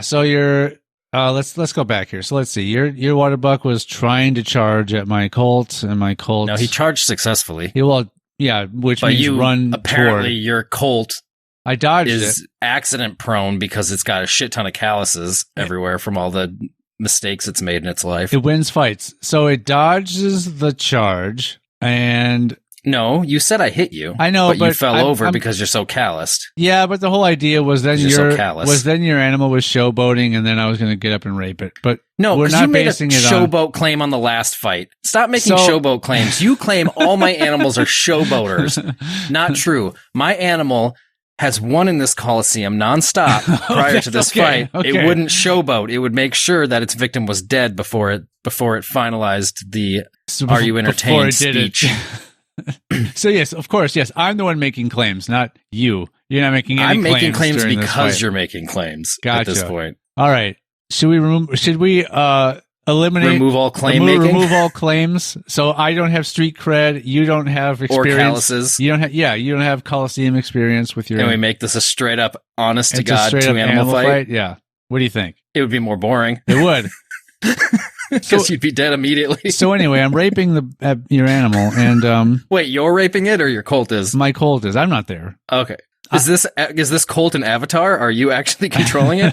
So you're. Let's go back here. So let's see. Your water buck was trying to charge at my colt, and my colt. No, he charged successfully. Which means run. Apparently, your colt. I dodged is accident prone because it's got a shit ton of calluses everywhere from all the mistakes it's made in its life. It wins fights, so it dodges the charge. And no, you said I hit you. I know, but you fell over because you're so calloused. Yeah, but the whole idea was then your animal was showboating, and then I was going to get up and rape it. But no, we're not you made basing a it showboat claim on the last fight. Stop making showboat claims. You claim all my animals are showboaters. Not true. My animal has won in this Coliseum nonstop prior to this fight. Okay. It wouldn't showboat. It would make sure that its victim was dead before it finalized the "Are you entertained?" speech. So yes, of course, yes. I'm the one making claims, not you. You're not making any claims. I'm making claims because you're making claims at this point. All right. Should we remove all claim making? Remove all claims. So I don't have street cred. You don't have experience. Or calluses. You don't have Coliseum experience with your. Can we make this a straight up, honest to God, 2 animal fight? Yeah. What do you think? It would be more boring. It would. Because you'd be dead immediately. So anyway, I'm raping your animal, and wait, you're raping it, or your colt is? My colt is. I'm not there. Okay. Is this colt an avatar? Are you actually controlling it?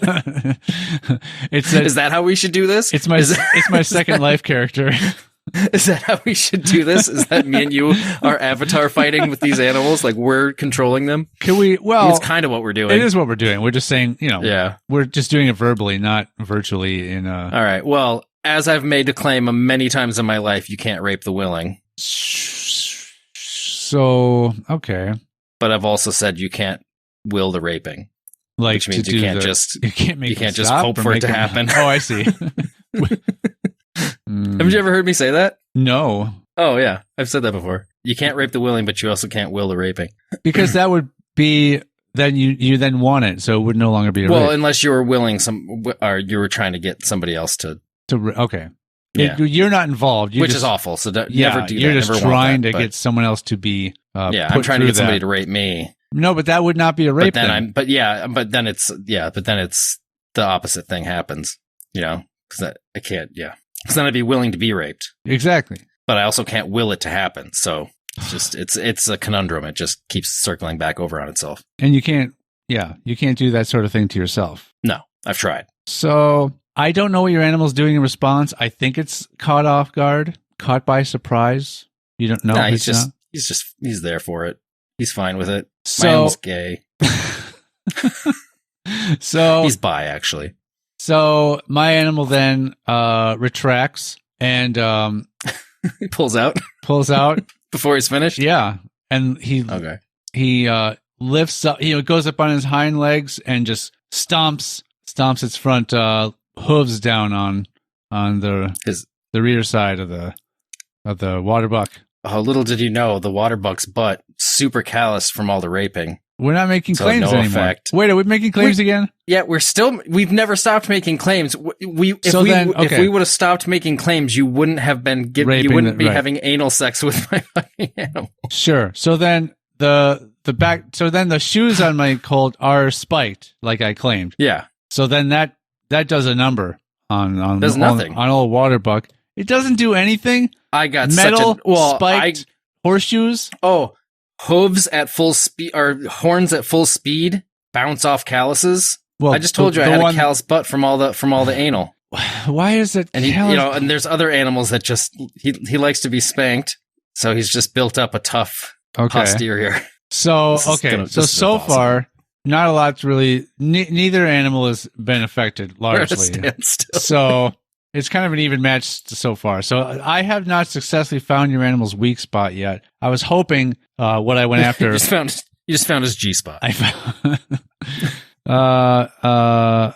Is that how we should do this? It's my second life character. Is that how we should do this? Is that me and you are avatar fighting with these animals? Like we're controlling them? Can we? Well, it's kind of what we're doing. It is what we're doing. We're just saying, we're just doing it verbally, not virtually. All right. Well, as I've made a claim many times in my life, you can't rape the willing. So, okay. But I've also said you can't will the raping. Which means you can't just hope for it to happen. Oh, I see. Haven't you ever heard me say that? No. Oh, yeah. I've said that before. You can't rape the willing, but you also can't will the raping. Because that would be... Then you then want it, so it would no longer be a rape. Unless you were willing or you were trying to get somebody else to... Okay. Yeah. You're not involved. Which is awful, so never do that. You're just trying to get someone else to be I'm trying to get somebody to rape me. No, but that would not be a rape then then it's the opposite thing happens, because I can't, because then I'd be willing to be raped. Exactly. But I also can't will it to happen, so it's a conundrum. It just keeps circling back over on itself. And you can't do that sort of thing to yourself. No, I've tried. So I don't know what your animal's doing in response. I think it's caught off guard, caught by surprise. You don't know. Nah, he's there for it. He's fine with it. My animal's gay. So he's bi, actually. So my animal then retracts and he pulls out before he's finished. Yeah, and he lifts up. Goes up on his hind legs and just stomps its front hooves down on the rear side of the water buck. Oh, little did you know, the water buck's butt super calloused from all the raping. We're not making claims no anymore. Effect. Wait, are we making claims again? Yeah, we've never stopped making claims. If we would have stopped making claims, you wouldn't have been you wouldn't be having anal sex with my fucking animal. Sure. So then the shoes on my colt are spiked, like I claimed. Yeah. So then that does a number on does nothing on old Waterbuck. It doesn't do anything. I got metal spiked horseshoes. Oh. Hooves at full speed, or horns at full speed, bounce off calluses. Well, I just told you I had a callous butt from all the anal. Why is it? And and there's other animals that just he likes to be spanked, so he's just built up a tough posterior. So so far, not a lot's really. Neither animal has been affected largely. So. It's kind of an even match so far. So I have not successfully found your animal's weak spot yet. I was hoping what I went after. You just found his G spot. I found.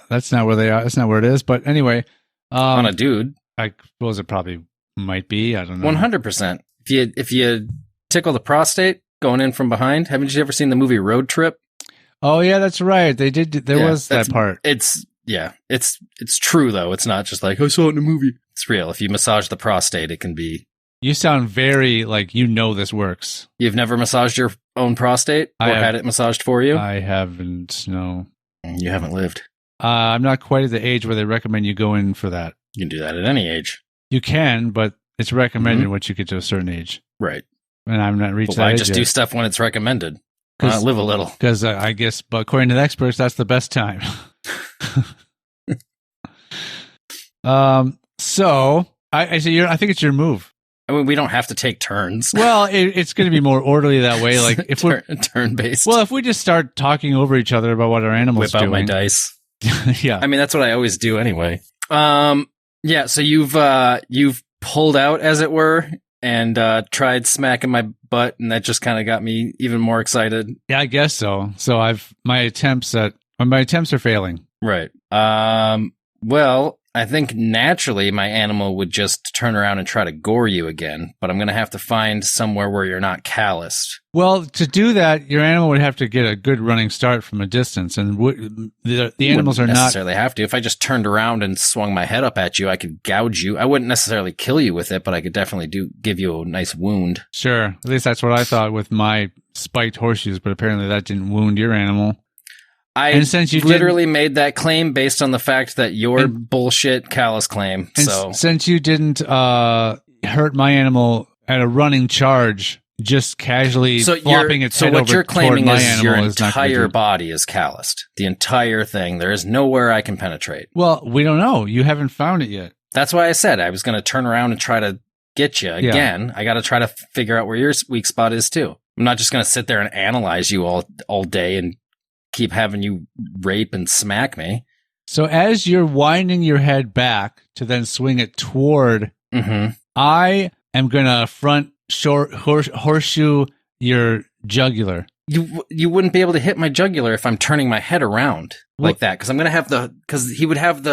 That's not where they are. That's not where it is. But anyway, on a dude, I suppose it probably might be. I don't know. 100%. If you tickle the prostate going in from behind, haven't you ever seen the movie Road Trip? Oh yeah, that's right. They did. There was that part. It's true though. It's not just like I saw it in a movie. It's real. If you massage the prostate, it can be. You sound very like this works. You've never massaged your own prostate or had it massaged for you? I haven't. No, you haven't lived. I'm not quite at the age where they recommend you go in for that. You can do that at any age. You can, but it's recommended once you get to a certain age. Right. And I'm not reached that age. Why just yet. Do stuff when it's recommended? Live a little. Because I guess, but according to the experts, that's the best time. So I think it's your move. I mean, we don't have to take turns. Well, it's going to be more orderly that way. Like if we're turn based. Well, if we just start talking over each other about what our animals doing. Whip out my dice. Yeah. I mean, that's what I always do anyway. Yeah. So you've pulled out, as it were, and tried smacking my butt, and that just kind of got me even more excited. Yeah, I guess so. So my attempts are failing. Right. Well, I think naturally my animal would just turn around and try to gore you again, but I'm going to have to find somewhere where you're not calloused. Well, to do that, your animal would have to get a good running start from a distance, and the animals are not necessarily have to. If I just turned around and swung my head up at you, I could gouge you. I wouldn't necessarily kill you with it, but I could definitely give you a nice wound. Sure. At least that's what I thought with my spiked horseshoes, but apparently that didn't wound your animal. I literally made that claim based on the fact that your bullshit callous claim. So since you didn't hurt my animal at a running charge, just casually flopping its head over toward my animal. So what you're claiming is your entire body is calloused. The entire thing. There is nowhere I can penetrate. Well, we don't know. You haven't found it yet. That's why I said I was going to turn around and try to get you again. Yeah. I got to try to figure out where your weak spot is too. I'm not just going to sit there and analyze you all day and keep having you rape and smack me. So as you're winding your head back to then swing it toward, I am going to front horseshoe your jugular. You wouldn't be able to hit my jugular if I'm turning my head around like that, because I'm going to have because he would have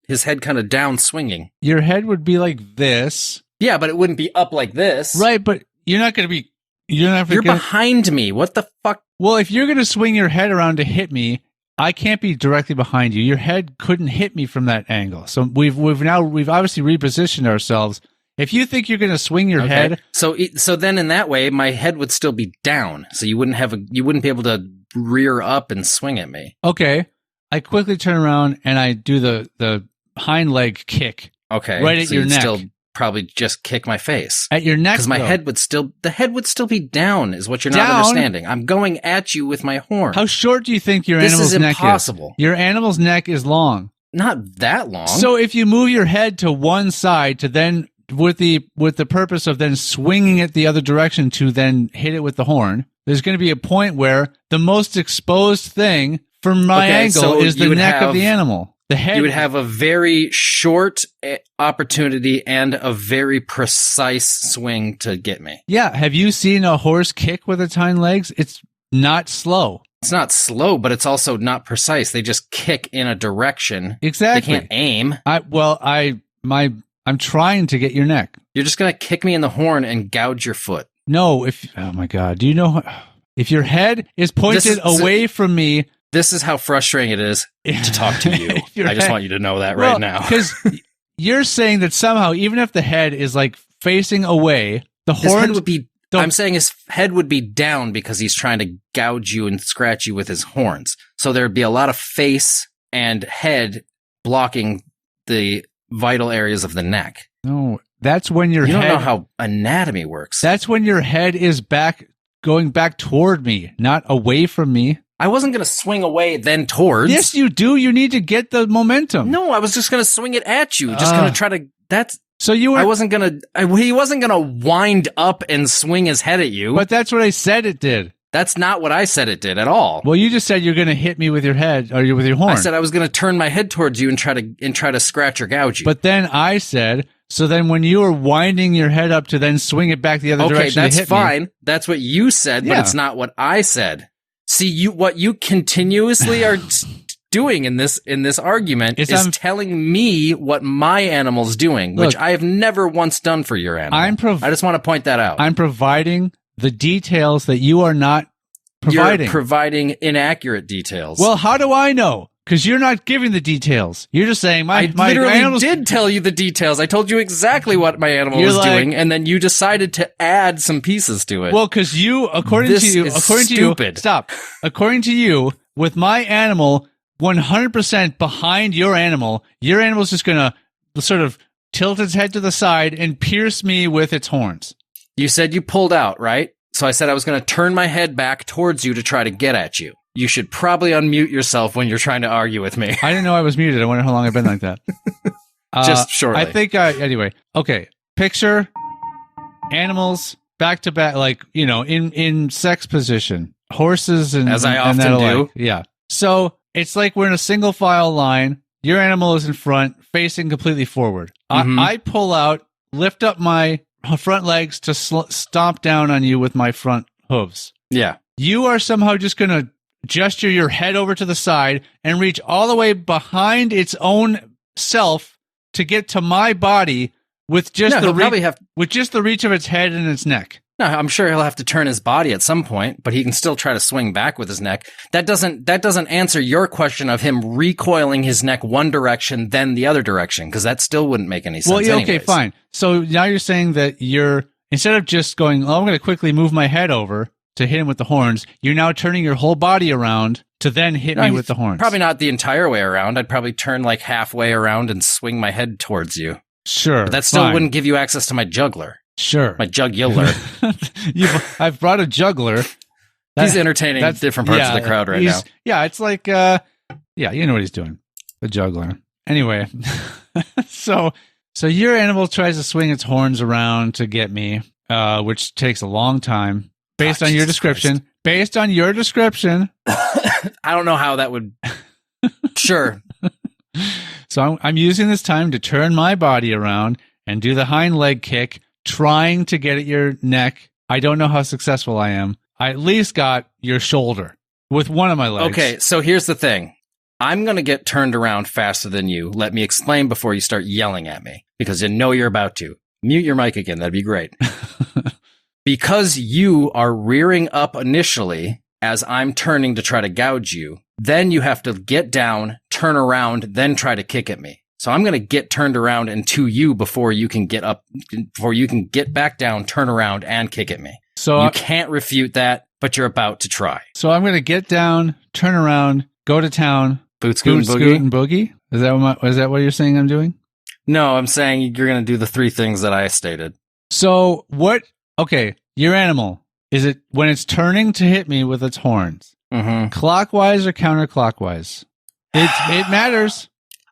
his head kind of down swinging. Your head would be like this. Yeah, but it wouldn't be up like this. Right, but you're not going to be. You're behind me. What the fuck? Well, if you're going to swing your head around to hit me, I can't be directly behind you. Your head couldn't hit me from that angle. So we've obviously repositioned ourselves. If you think you're going to swing your head, so then in that way, my head would still be down. So you wouldn't be able to rear up and swing at me. Okay, I quickly turn around and I do the hind leg kick. Okay, right at your neck. Still probably just kick my face at your neck because the head would still be down. Is what you're not understanding. I'm going at you with my horn. How short do you think your animal's neck is? This is impossible. Your animal's neck is long. Not that long. So if you move your head to one side to then with the purpose of then swinging it the other direction to then hit it with the horn, there's going to be a point where the most exposed thing from my angle is the neck of the animal. The head. You would have a very short opportunity and a very precise swing to get me. Yeah. Have you seen a horse kick with its hind legs? It's not slow. It's not slow, but it's also not precise. They just kick in a direction. Exactly. They can't aim. I'm trying to get your neck. You're just going to kick me in the horn and gouge your foot. No, oh my God, do you know if your head is pointed away from me? This is how frustrating it is to talk to you. I just want you to know that right now. Because you're saying that somehow, even if the head is like facing away, the horn would be. I'm saying his head would be down because he's trying to gouge you and scratch you with his horns. So there'd be a lot of face and head blocking the vital areas of the neck. No, that's when your head... You don't know how anatomy works. That's when your head is going back toward me, not away from me. I wasn't going to swing away then towards. Yes, you do. You need to get the momentum. No, I was just going to swing it at you. Just going to try to... That's... So you were... I wasn't going to... He wasn't going to wind up and swing his head at you. But that's what I said it did. That's not what I said it did at all. Well, you just said you're going to hit me with your head or with your horn. I said I was going to turn my head towards you and try to scratch or gouge you. But then I said... So then when you were winding your head up to then swing it back the other direction to hit me... Okay, that's fine. That's what you said, but it's not what I said. See, what you continuously are doing in this argument is telling me what my animal's doing, which I have never once done for your animal. I just want to point that out. I'm providing the details that you are not providing. You're providing inaccurate details. Well, how do I know? Because you're not giving the details. You're just saying I literally did tell you the details. I told you exactly what my animal was doing, and then you decided to add some pieces to it. Well, because according to you, with my animal 100% behind your animal's just going to sort of tilt its head to the side and pierce me with its horns. You said you pulled out, right? So I said I was going to turn my head back towards you to try to get at you. You should probably unmute yourself when you're trying to argue with me. I didn't know I was muted. I wonder how long I've been like that. Just shortly. I think, anyway. Okay. Picture animals back to back, like, in sex position. Horses and... As I often do. Yeah. So it's like we're in a single file line. Your animal is in front, facing completely forward. Mm-hmm. I pull out, lift up my front legs to stomp down on you with my front hooves. Yeah. You are somehow just going to gesture your head over to the side and reach all the way behind its own self to get to my body with just the reach of its head and its neck. No, I'm sure he'll have to turn his body at some point, but he can still try to swing back with his neck. That doesn't answer your question of him recoiling his neck one direction, then the other direction, because that still wouldn't make any sense. Well, yeah, okay, anyways. Fine. So now you're saying that instead of just going, I'm going to quickly move my head over to hit him with the horns, you're now turning your whole body around to then hit me with the horns. Probably not the entire way around. I'd probably turn like halfway around and swing my head towards you. Sure. But that still wouldn't give you access to my juggler. Sure. My jugular. I've brought a juggler. He's entertaining different parts of the crowd right now. Yeah, it's like, you know what he's doing. The juggler. Anyway, so your animal tries to swing its horns around to get me, which takes a long time. Based on your description. Christ. Based on your description. I don't know how that would... Sure. So I'm using this time to turn my body around and do the hind leg kick, trying to get at your neck. I don't know how successful I am. I at least got your shoulder with one of my legs. Okay, so here's the thing. I'm going to get turned around faster than you. Let me explain before you start yelling at me, because you know you're about to. Mute your mic again. That'd be great. Because you are rearing up initially as I'm turning to try to gouge you, then you have to get down, turn around, then try to kick at me. So I'm going to get turned around and to you before you can get up, before you can get back down, turn around, and kick at me. So you can't refute that, but you're about to try. So I'm going to get down, turn around, go to town, boot, scoot, and boogie. Is that what you're saying I'm doing? No, I'm saying you're going to do the three things that I stated. So what? Okay, your animal, is it when it's turning to hit me with its horns, clockwise or counterclockwise? It matters.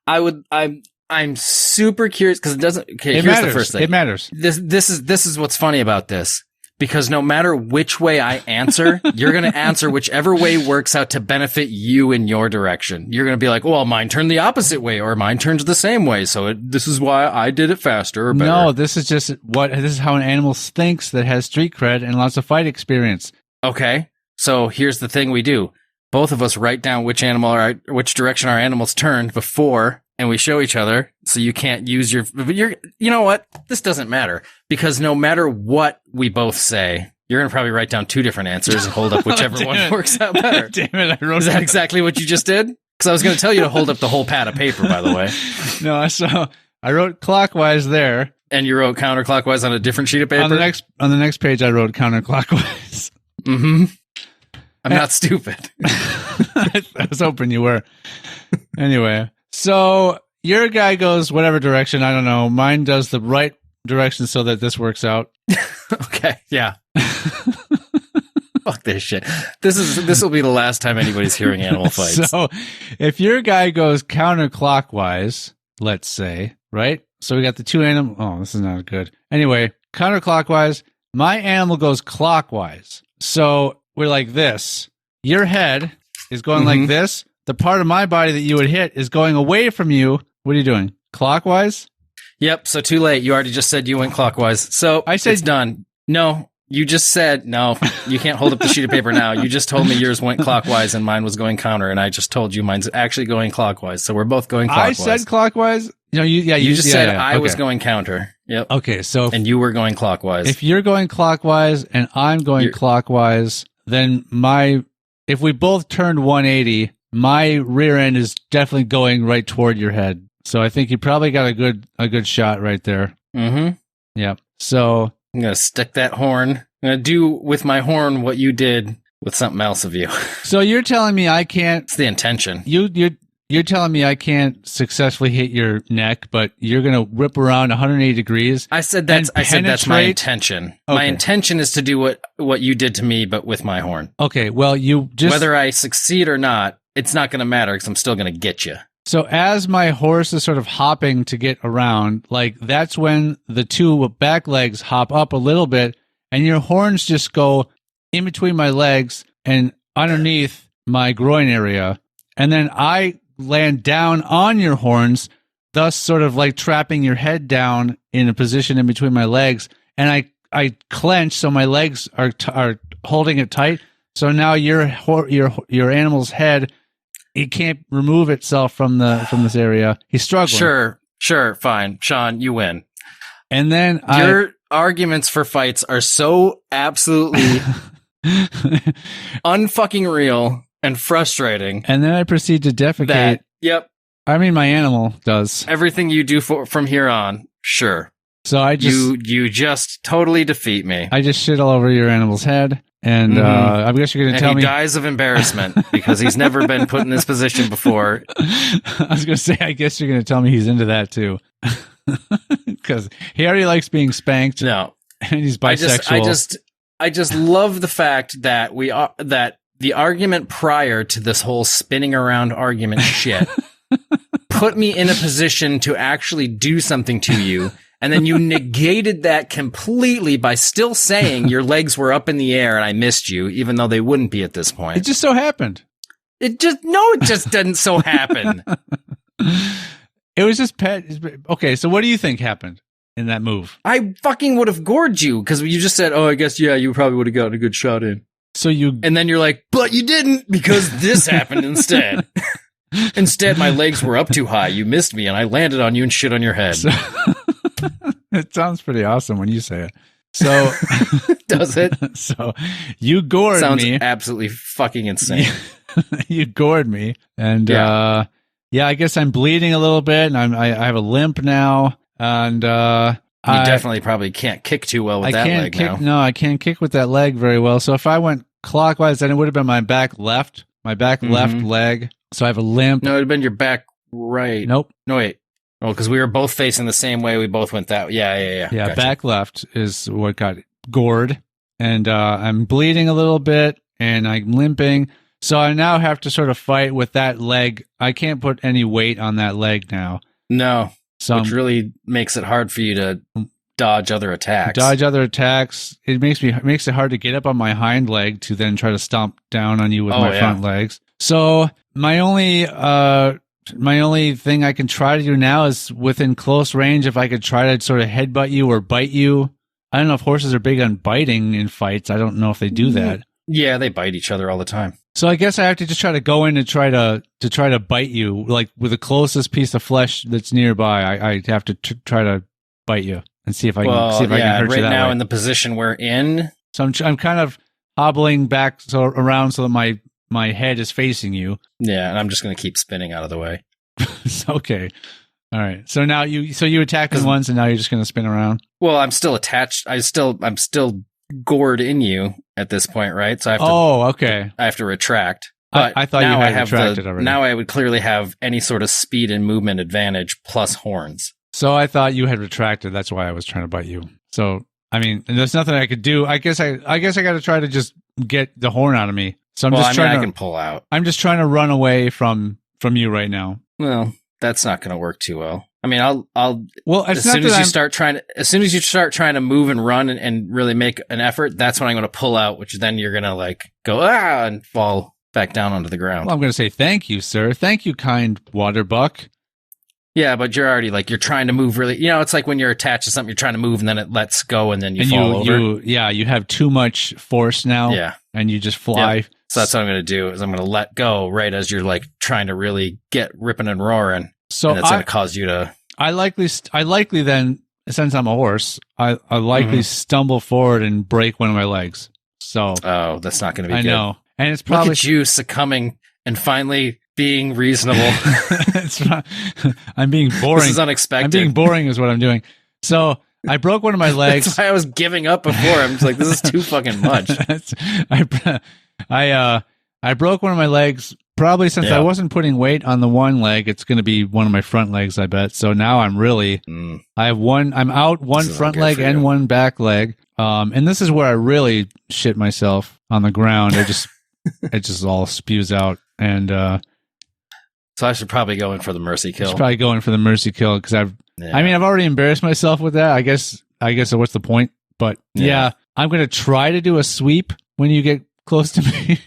I'm super curious because it doesn't. Okay, here's the first thing. It matters. This is what's funny about this, because no matter which way I answer, you're going to answer whichever way works out to benefit you in your direction. You're going to be like, well, mine turned the opposite way, or mine turns the same way, so this is why I did it faster or better. No, this is how an animal thinks that has street cred and lots of fight experience. Okay, so here's the thing we do. Both of us write down which direction our animals turned before and we show each other, so you can't use but you know what? This doesn't matter, because no matter what we both say, you're going to probably write down 2 different answers and hold up whichever one works out better. Damn it, Is that exactly what you just did? Because I was going to tell you to hold up the whole pad of paper, by the way. No, I wrote clockwise there. And you wrote counterclockwise on a different sheet of paper? On the next page, I wrote counterclockwise. Mm-hmm. I'm not stupid. I was hoping you were. Anyway, so your guy goes whatever direction, I don't know. Mine does the right direction so that this works out. Okay, yeah. Fuck this shit. This will be the last time anybody's hearing animal fights. So if your guy goes counterclockwise, let's say, right? So we got the 2 animals. Oh, this is not good. Anyway, counterclockwise, my animal goes clockwise. So we're like this. Your head is going like this. The part of my body that you would hit is going away from you. What are you doing? Clockwise? Yep. So too late. You already just said you went clockwise. So I said it's done. No, you just said no. You can't hold up the sheet of paper now. You just told me yours went clockwise and mine was going counter, and I just told you mine's actually going clockwise. So we're both going clockwise. I said clockwise. No, you just said I was going counter. Yep. Okay. So and you were going clockwise. If you're going clockwise and I'm going clockwise, then if we both turned 180, my rear end is definitely going right toward your head. So I think you probably got a good shot right there. Mm-hmm. Yep. So I'm gonna stick that horn. I'm gonna do with my horn what you did with something else of you. So you're telling me I can't? It's the intention. You're telling me I can't successfully hit your neck, but you're gonna whip around 180 degrees. I said that's my intention. Okay. My intention is to do what you did to me, but with my horn. Okay. Well, whether I succeed or not, it's not gonna matter because I'm still gonna get you. So as my horse is sort of hopping to get around, like that's when the 2 back legs hop up a little bit and your horns just go in between my legs and underneath my groin area. And then I land down on your horns, thus sort of like trapping your head down in a position in between my legs. And I clench so my legs are holding it tight. So now your animal's head, it can't remove itself from this area. He's struggling. Sure, fine. Sean, you win. And then your arguments for fights are so absolutely unfucking real and frustrating. And then I proceed to defecate. Yep. I mean, my animal does. Everything you do from here on, sure. So I just you just totally defeat me. I just shit all over your animal's head. And I guess you're going to tell me he dies of embarrassment because he's never been put in this position before. I was going to say, I guess you're going to tell me he's into that too, because he already likes being spanked. No, and he's bisexual. I just love the fact that that the argument prior to this whole spinning around argument shit put me in a position to actually do something to you. And then you negated that completely by still saying your legs were up in the air and I missed you, even though they wouldn't be at this point. It just so happened. It just didn't so happen. It was just okay, so what do you think happened in that move? I fucking would have gored you because you just said, oh, I guess, yeah, you probably would have gotten a good shot in. And then you're like, but you didn't because this happened instead. Instead, my legs were up too high. You missed me and I landed on you and shit on your head. It sounds pretty awesome when you say it. So does it? So you gored Sounds me. Sounds absolutely fucking insane. You gored me, and I guess I'm bleeding a little bit, and I have a limp now, and you definitely probably can't kick too well with that leg now. No, I can't kick with that leg very well. So if I went clockwise, then it would have been my back left leg. So I have a limp. No, it would have been your back right. Nope. No, wait. Oh, because we were both facing the same way. We both went that way. Yeah. Yeah, gotcha. Back left is what got gored. And I'm bleeding a little bit, and I'm limping. So I now have to sort of fight with that leg. I can't put any weight on that leg now. No, which really makes it hard for you to dodge other attacks. It makes it hard to get up on my hind leg to then try to stomp down on you with my front legs. So my only thing I can try to do now is within close range. If I could try to sort of headbutt you or bite you. I don't know if horses are big on biting in fights. I don't know if they do that. Yeah, they bite each other all the time. So I guess I have to just try to go in and try to bite you, like with the closest piece of flesh that's nearby. I have to try to bite you and see if I can hurt you that right now way. in the position we're in. So I'm kind of hobbling back around so that my head is facing you. Yeah, and I'm just going to keep spinning out of the way. Okay. All right. So now you attacked me once, and now you're just going to spin around. Well, I'm still attached. I'm still gored in you at this point, right? So I have to. Oh, okay. I have to retract. But I thought you had retracted already. Now I would clearly have any sort of speed and movement advantage plus horns. So I thought you had retracted. That's why I was trying to bite you. So I mean, there's nothing I could do. I guess I got to try to just get the horn out of me. So I can pull out. I'm just trying to run away from you right now. Well, that's not going to work too well. I mean, as soon as you start trying to move and run and really make an effort, that's when I'm going to pull out, which then you're going to like go and fall back down onto the ground. Well, I'm going to say thank you, sir. Thank you, kind water buck. Yeah, but you're already like, you're trying to move really, it's like when you're attached to something, you're trying to move and then it lets go and then you fall over. You have too much force now. Yeah. And you just fly. Yep. So that's what I'm going to do is I'm going to let go right as you're like trying to really get ripping and roaring. So and it's going to cause you to. I likely then, since I'm a horse, I likely stumble forward and break one of my legs. So. Oh, that's not going to be good. I know. And it's probably. Look at you succumbing and finally being reasonable. I'm being boring. This is unexpected. I'm being boring is what I'm doing. So I broke one of my legs. That's why I was giving up before. I'm just like, this is too fucking much. I broke one of my legs. Probably since I wasn't putting weight on the one leg, it's going to be one of my front legs, I bet. So now I'm really, I'm out one front leg and one back leg. And this is where I really shit myself on the ground. It just all spews out. And, so I should probably go in for the mercy kill. I should probably go in for the mercy kill because I've already embarrassed myself with that. I guess what's the point? But yeah I'm going to try to do a sweep when you get close to me.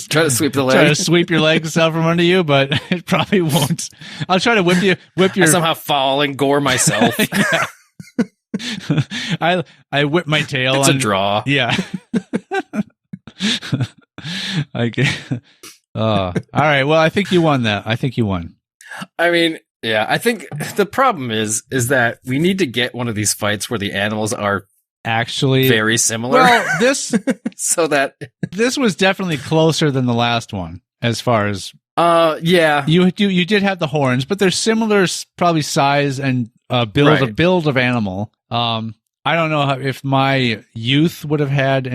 Try to sweep the leg. Try to sweep your legs out from under you, but it probably won't. I'll try to whip your. I somehow fall and gore myself. I whip my tail. It's a draw. Yeah. All right. Well, I think you won that. I think you won. I mean, yeah. I think the problem is that we need to get one of these fights where the animals are actually very similar. Well, this so that this was definitely closer than the last one as far as yeah. You did have the horns, but they're similar probably size and build of animal. I don't know if my youth would have had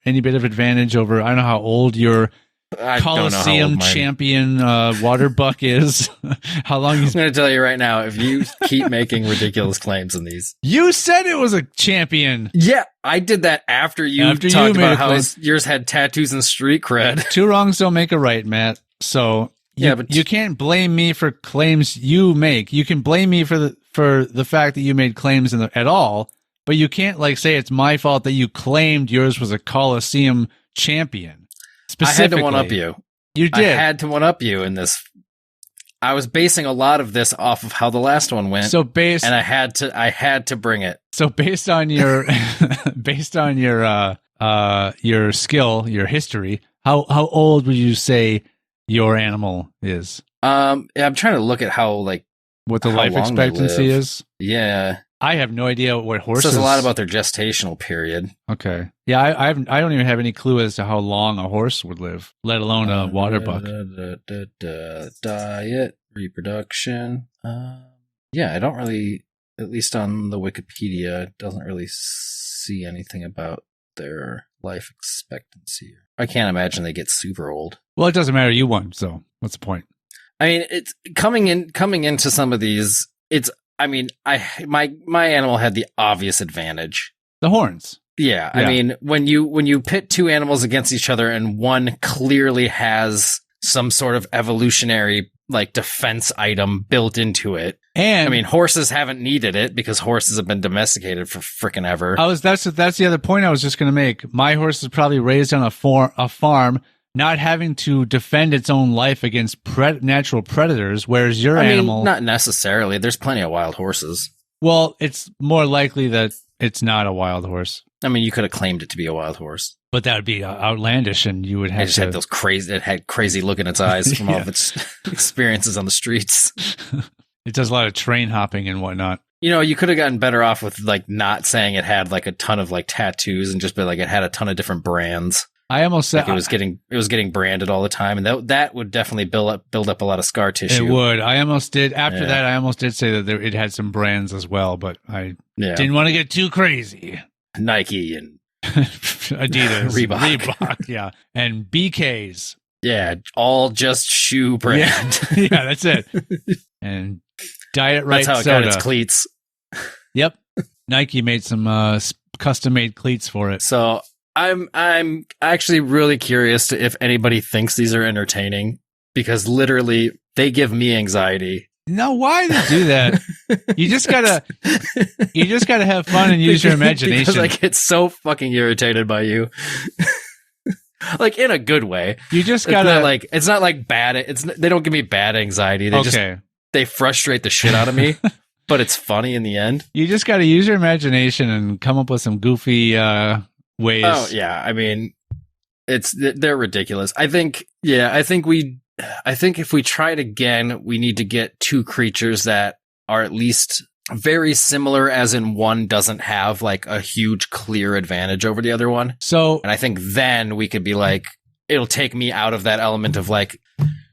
any bit of advantage over. I don't know how old your Coliseum champion water buck is. How long he's. I'm going to tell you right now. If you keep making ridiculous claims on these, you said it was a champion. Yeah, I did that after you talked about how yours had tattoos and street cred. Two wrongs don't make a right, Matt. So but you can't blame me for claims you make. You can blame me for the fact that you made claims at all, but you can't say it's my fault that you claimed yours was a Coliseum champion. I had to one-up you. You did. I had to one-up you in this. I was basing a lot of this off of how the last one went. And I had to bring it. So based on your your skill, your history, how old would you say your animal is? I'm trying to look at what the life expectancy is. Yeah. I have no idea what horses. It says a lot about their gestational period. Okay. Yeah, I don't even have any clue as to how long a horse would live, let alone a water buck. Diet, reproduction. Yeah, I don't really, at least on the Wikipedia, it doesn't really see anything about their life expectancy. I can't imagine they get super old. Well, it doesn't matter. You won, so what's the point? I mean, it's coming into some of these. I mean, my animal had the obvious advantage. The horns. Yeah. I mean, when you pit two animals against each other and one clearly has some sort of evolutionary defense item built into it. And I mean, horses haven't needed it because horses have been domesticated for frickin' ever. That's the other point I was just going to make. My horse is probably raised on a farm, not having to defend its own life against natural predators, whereas your animal... not necessarily. There's plenty of wild horses. Well, it's more likely that it's not a wild horse. I mean, you could have claimed it to be a wild horse. But that would be outlandish, and you would have It just had crazy look in its eyes from all of its experiences on the streets. It does a lot of train hopping and whatnot. You know, you could have gotten better off with like not saying it had like a ton of like tattoos and just be like it had a ton of different brands. I almost said like it was getting branded all the time, and that would definitely build up a lot of scar tissue. It would. I almost did. After that, I almost did say that it had some brands as well, but I didn't want to get too crazy. Nike and Adidas, Reebok, yeah, and BKs. Yeah, all just shoe brand. Yeah, that's it. And Diet Right That's how soda. it got its cleats. Yep, Nike made some custom-made cleats for it. So I'm actually really curious to if anybody thinks these are entertaining, because literally they give me anxiety. No, why they do that? You just gotta have fun and use your imagination. Because I get so fucking irritated by you. Like in a good way. You just gotta it's not like bad. They don't give me bad anxiety. They frustrate the shit out of me, but it's funny in the end. You just gotta use your imagination and come up with some goofy ways. Oh yeah, I mean, they're ridiculous. I think if we try it again, we need to get two creatures that are at least very similar, as in one doesn't have like a huge clear advantage over the other one. So, and I think then we could be like, it'll take me out of that element of like,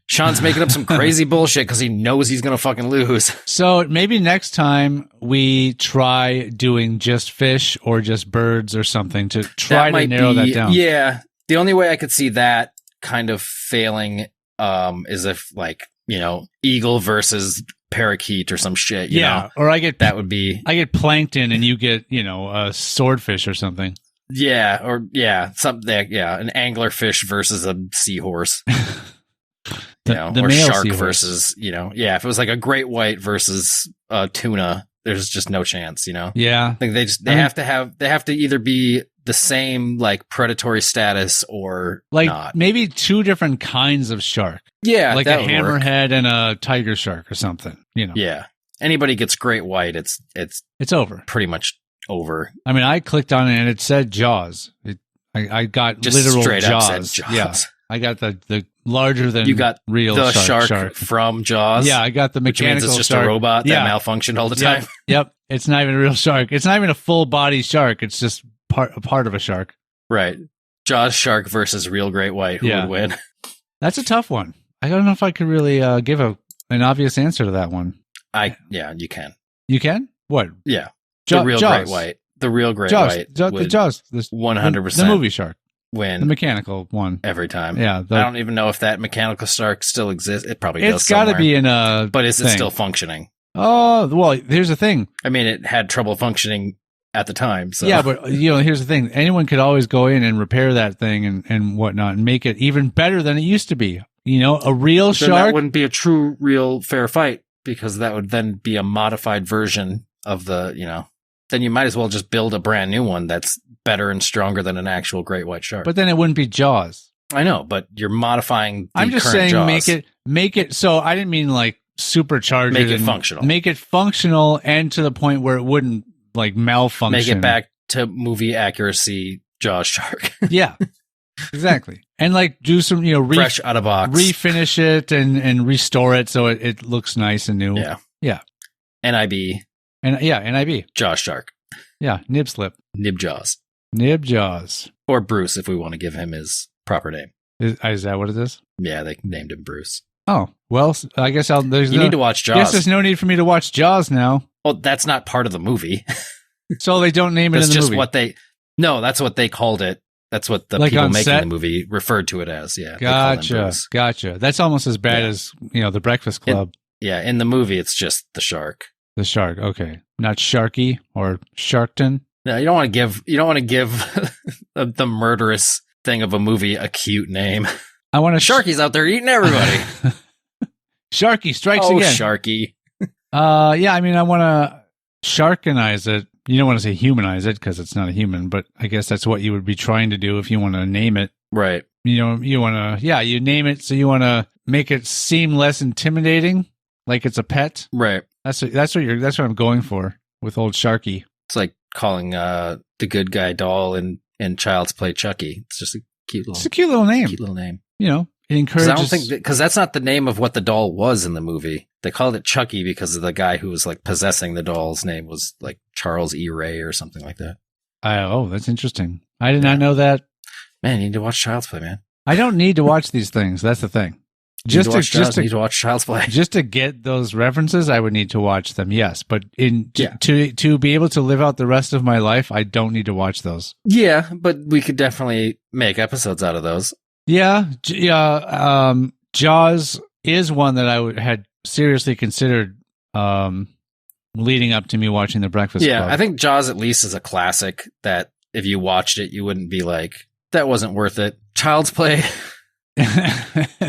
Sean's making up some crazy bullshit because he knows he's going to fucking lose. So maybe next time we try doing just fish or just birds or something to try to narrow that down. Yeah. The only way I could see that kind of failing is if like, you know, eagle versus parakeet or some shit. You know? Or I get plankton and you get, you know, a swordfish or something. Yeah, or something. Yeah, an anglerfish versus a seahorse. Or shark seahorse. versus, if it was like a great white versus tuna, there's just no chance, Yeah. I think they have to either be the same like predatory status or like not. Maybe two different kinds of shark. Yeah, like a hammerhead and a tiger shark or something, Yeah. Anybody gets great white, it's over. Pretty much over. I mean, I clicked on it and it said Jaws. I got just literal straight Jaws. up said Jaws. Yeah. I got the larger than you got real the shark from Jaws. Yeah, I got the mechanical which means it's just shark. a robot that malfunctioned all the time. Yep. It's not even a real shark. It's not even a full body shark. It's just a part of a shark. Right. Jaws shark versus real great white. Who would win? That's a tough one. I don't know if I could really give an obvious answer to that one. You can. You can? What? Yeah. The real Jaws. great white. The real great Jaws. white. The Jaws. 100%. The movie shark. Win. The mechanical one. Every time. Yeah. I don't even know if that mechanical shark still exists. It probably does. It's got to be in a. But is it still functioning? Oh, well, here's the thing. I mean, it had trouble functioning at the time. So. Yeah, but here's the thing. Anyone could always go in and repair that thing and whatnot and make it even better than it used to be. A real shark. That wouldn't be a true, real, fair fight, because that would then be a modified version of the, then you might as well just build a brand new one that's better and stronger than an actual great white shark. But then it wouldn't be Jaws. I know, but you're modifying the I'm just current saying Jaws. make it so I didn't mean like supercharge Make it functional. Make it functional and to the point where it wouldn't like malfunction. Make it back to movie accuracy Jaws shark. Yeah. Exactly. And like do some, fresh out of box. Refinish it and restore it so it looks nice and new. Yeah. Yeah. NIB. NIB. Jaws shark. Yeah. Nib slip. Nib Jaws. Nib Jaws. Or Bruce, if we want to give him his proper name. Is that what it is? Yeah, they named him Bruce. Oh, well, I guess you need to watch Jaws. I guess there's no need for me to watch Jaws now. Well, that's not part of the movie. So they don't name it in the just movie. that's what they called it. That's what the people making the movie referred to it as. Yeah. Gotcha. That's almost as bad as, The Breakfast Club. In the movie, it's just the shark. The shark. Okay. Not Sharky or Sharkton. No, you don't want to give the murderous thing of a movie a cute name. I want Sharky's out there eating everybody. Sharky strikes again. Sharky. Yeah, I mean, I want to sharkanize it. You don't want to say humanize it because it's not a human, but I guess that's what you would be trying to do if you want to name it. Right. You want to, you name it. So you want to make it seem less intimidating, like it's a pet. Right. That's what I'm going for with old Sharky. It's like calling the good guy doll in Child's Play Chucky. It's just a cute little name. Cute little name. You know, it encourages. I don't think because that's not the name of what the doll was in the movie. They called it Chucky because of the guy who was like possessing the doll's name was like Charles E. Ray or something like that. Oh, that's interesting. I did not know that. Man, you need to watch Child's Play, man. I don't need to watch these things. That's the thing. Need to watch Child's Play. Just to get those references, I would need to watch them. Yes, but to be able to live out the rest of my life, I don't need to watch those. Yeah, but we could definitely make episodes out of those. Yeah. Jaws is one that I had seriously considered leading up to me watching The Breakfast Club. Yeah, I think Jaws at least is a classic that if you watched it, you wouldn't be like, that wasn't worth it. Child's Play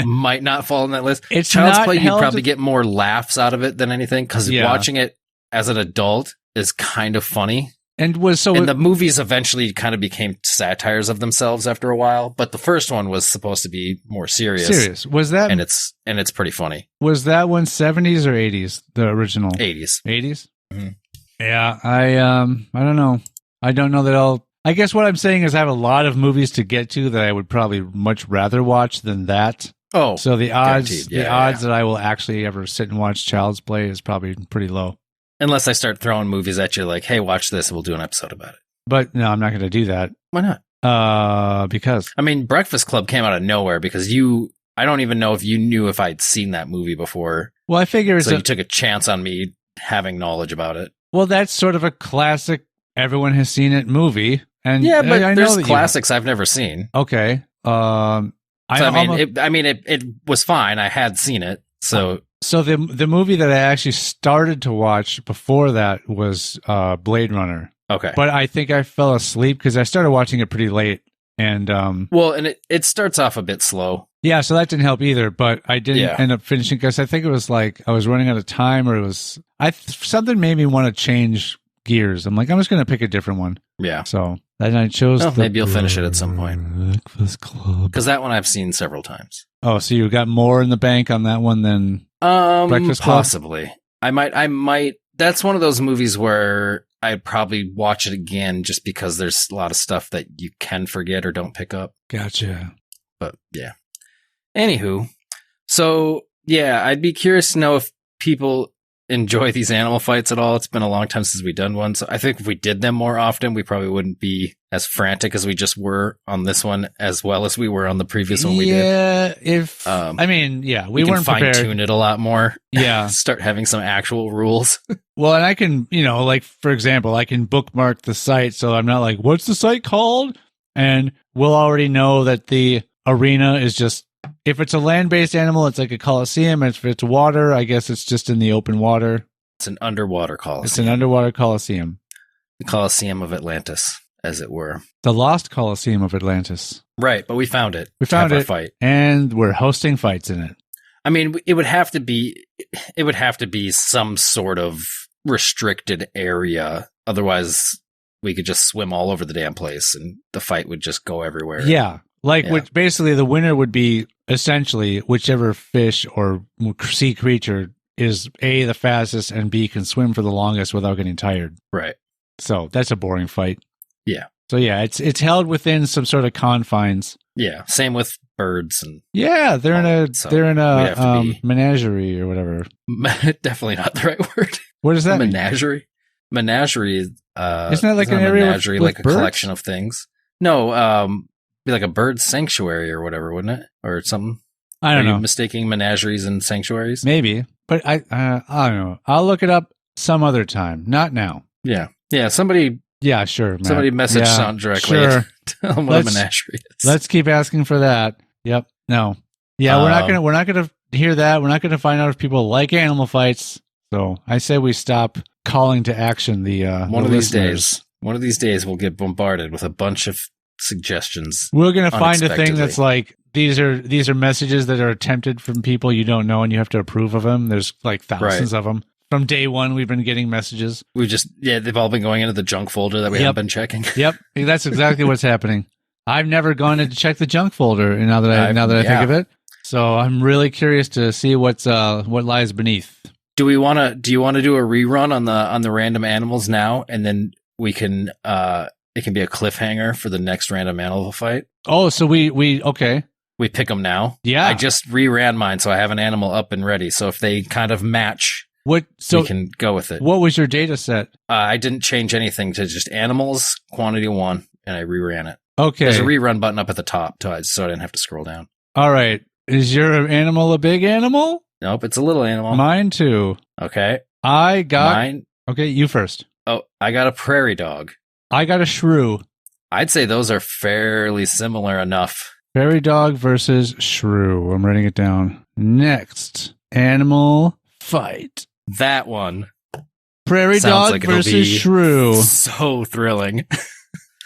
might not fall on that list. Child's Play, you'd probably get more laughs out of it than anything because watching it as an adult is kind of funny. And the movies eventually kind of became satires of themselves after a while, but the first one was supposed to be more serious. Was that? And it's pretty funny. Was that one 70s or 80s? The original 80s. 80s. Mm-hmm. Yeah, I don't know. I don't know that I guess what I'm saying is I have a lot of movies to get to that I would probably much rather watch than that. Oh, so the odds that I will actually ever sit and watch Child's Play is probably pretty low. Unless I start throwing movies at you like, hey, watch this, and we'll do an episode about it. But no, I'm not going to do that. Why not? Because. I mean, Breakfast Club came out of nowhere because I don't even know if you knew if I'd seen that movie before. Well, I figure you took a chance on me having knowledge about it. Well, that's sort of a classic, everyone has seen it movie. And yeah, but there's classics I've never seen. Okay. It was fine. I had seen it. So the movie that I actually started to watch before that was Blade Runner. Okay. But I think I fell asleep because I started watching it pretty late. And and it starts off a bit slow. Yeah, so that didn't help either. But I didn't end up finishing because I think it was like I was running out of time, or something made me want to change gears. I'm like, I'm just going to pick a different one. Yeah. So then I chose. Maybe you'll finish it at some point. Breakfast Club. Because that one I've seen several times. Oh, so you got more in the bank on that one than Breakfast Club? Possibly. I might. That's one of those movies where I'd probably watch it again just because there's a lot of stuff that you can forget or don't pick up. Gotcha. But yeah. Anywho, so yeah, I'd be curious to know if people enjoy these animal fights at all. It's been a long time since we've done one, so I think if we did them more often, we probably wouldn't be as frantic as we just were on this one, as well as we were on the previous one we did. Yeah, we weren't fine prepared. Tune it a lot more. Yeah, start having some actual rules. Well, and I can, like for example, I can bookmark the site, so I'm not like, what's the site called? And we'll already know that the arena is just. If it's a land-based animal, it's like a coliseum. If it's water, I guess it's just in the open water. It's an underwater coliseum. It's an underwater coliseum. The Coliseum of Atlantis, as it were. The lost Coliseum of Atlantis. Right, but we found it. We found it, fight. And we're hosting fights in it. I mean, it would have to be some sort of restricted area. Otherwise, we could just swim all over the damn place, and the fight would just go everywhere. Yeah. Which basically the winner would be essentially whichever fish or sea creature is A, the fastest, and B, can swim for the longest without getting tired. Right. So that's a boring fight. Yeah. So yeah, it's held within some sort of confines. Yeah. Same with birds and. Yeah, they're in a menagerie or whatever. Definitely not the right word. What is that? Menagerie. Menagerie. Isn't that like an area menagerie, with like a collection of things? No. Be like a bird sanctuary or whatever, wouldn't it? Or something? I don't know. Are you mistaking menageries and sanctuaries? Maybe, but I don't know. I'll look it up some other time. Not now. Yeah. Yeah. Somebody. Yeah, sure. Matt. Somebody message Sean directly. Sure. Tell them what a menagerie is. Let's keep asking for that. Yep. No. Yeah, we're not gonna hear that. We're not gonna find out if people like animal fights. So I say we stop calling to action the one of these listeners. days. One of these days we'll get bombarded with a bunch of suggestions. We're going to find a thing that's like these are messages that are attempted from people you don't know, and you have to approve of them. There's like thousands of them. From day one, we've been getting messages. They've all been going into the junk folder that we haven't been checking. Yep, that's exactly what's happening. I've never gone in to check the junk folder, and now that I think of it, so I'm really curious to see what lies beneath. Do you want to do a rerun on the random animals now, and then we can it can be a cliffhanger for the next random animal fight. Oh, so we okay. We pick them now. Yeah. I just reran mine, so I have an animal up and ready. So if they kind of match, we can go with it. What was your data set? I didn't change anything to just animals, quantity 1, and I reran it. Okay. There's a rerun button up at the top, so I didn't have to scroll down. All right. Is your animal a big animal? Nope, it's a little animal. Mine too. Okay. I got mine. Okay, you first. Oh, I got a prairie dog. I got a shrew. I'd say those are fairly similar enough. Prairie dog versus shrew. I'm writing it down. Next, animal fight. That one. Prairie Sounds dog like it'll versus be shrew. So thrilling.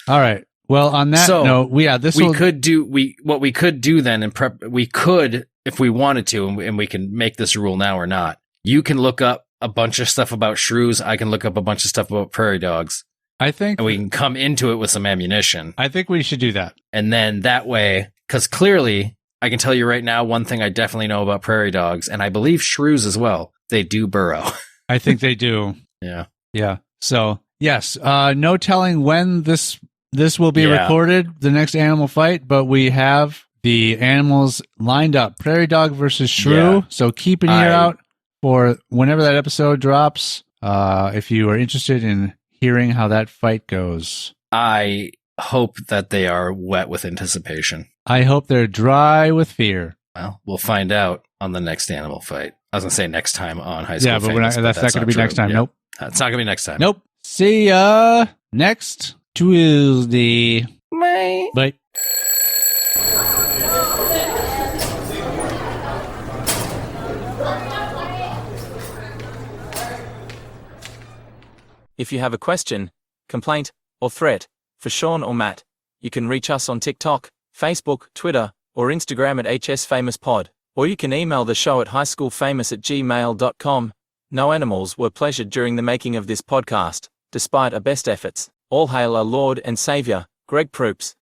All right. Well, on that note, what we could do then in prep, we could, if we wanted to, and we can make this rule now or not. You can look up a bunch of stuff about shrews. I can look up a bunch of stuff about prairie dogs. I think, and we can come into it with some ammunition. I think we should do that. And then that way, because clearly, I can tell you right now, one thing I definitely know about prairie dogs, and I believe shrews as well, they do burrow. I think they do. Yeah. Yeah. So, yes, no telling when this will be recorded, the next animal fight, but we have the animals lined up. Prairie dog versus shrew. Yeah. So keep an ear out for whenever that episode drops, if you are interested in hearing how that fight goes. I hope that they are wet with anticipation. I hope they're dry with fear. Well, we'll find out on the next animal fight. I was going to say next time on High School Famous. Yeah, but that's not going to be true. next time. Yeah. Nope. That's not going to be next time. Nope. See ya next Tuesday. Bye. Bye. If you have a question, complaint, or threat for Sean or Matt, you can reach us on TikTok, Facebook, Twitter, or Instagram at hsfamouspod, or you can email the show at highschoolfamous@gmail.com. No animals were pleasured during the making of this podcast, despite our best efforts. All hail our Lord and Savior, Greg Proops.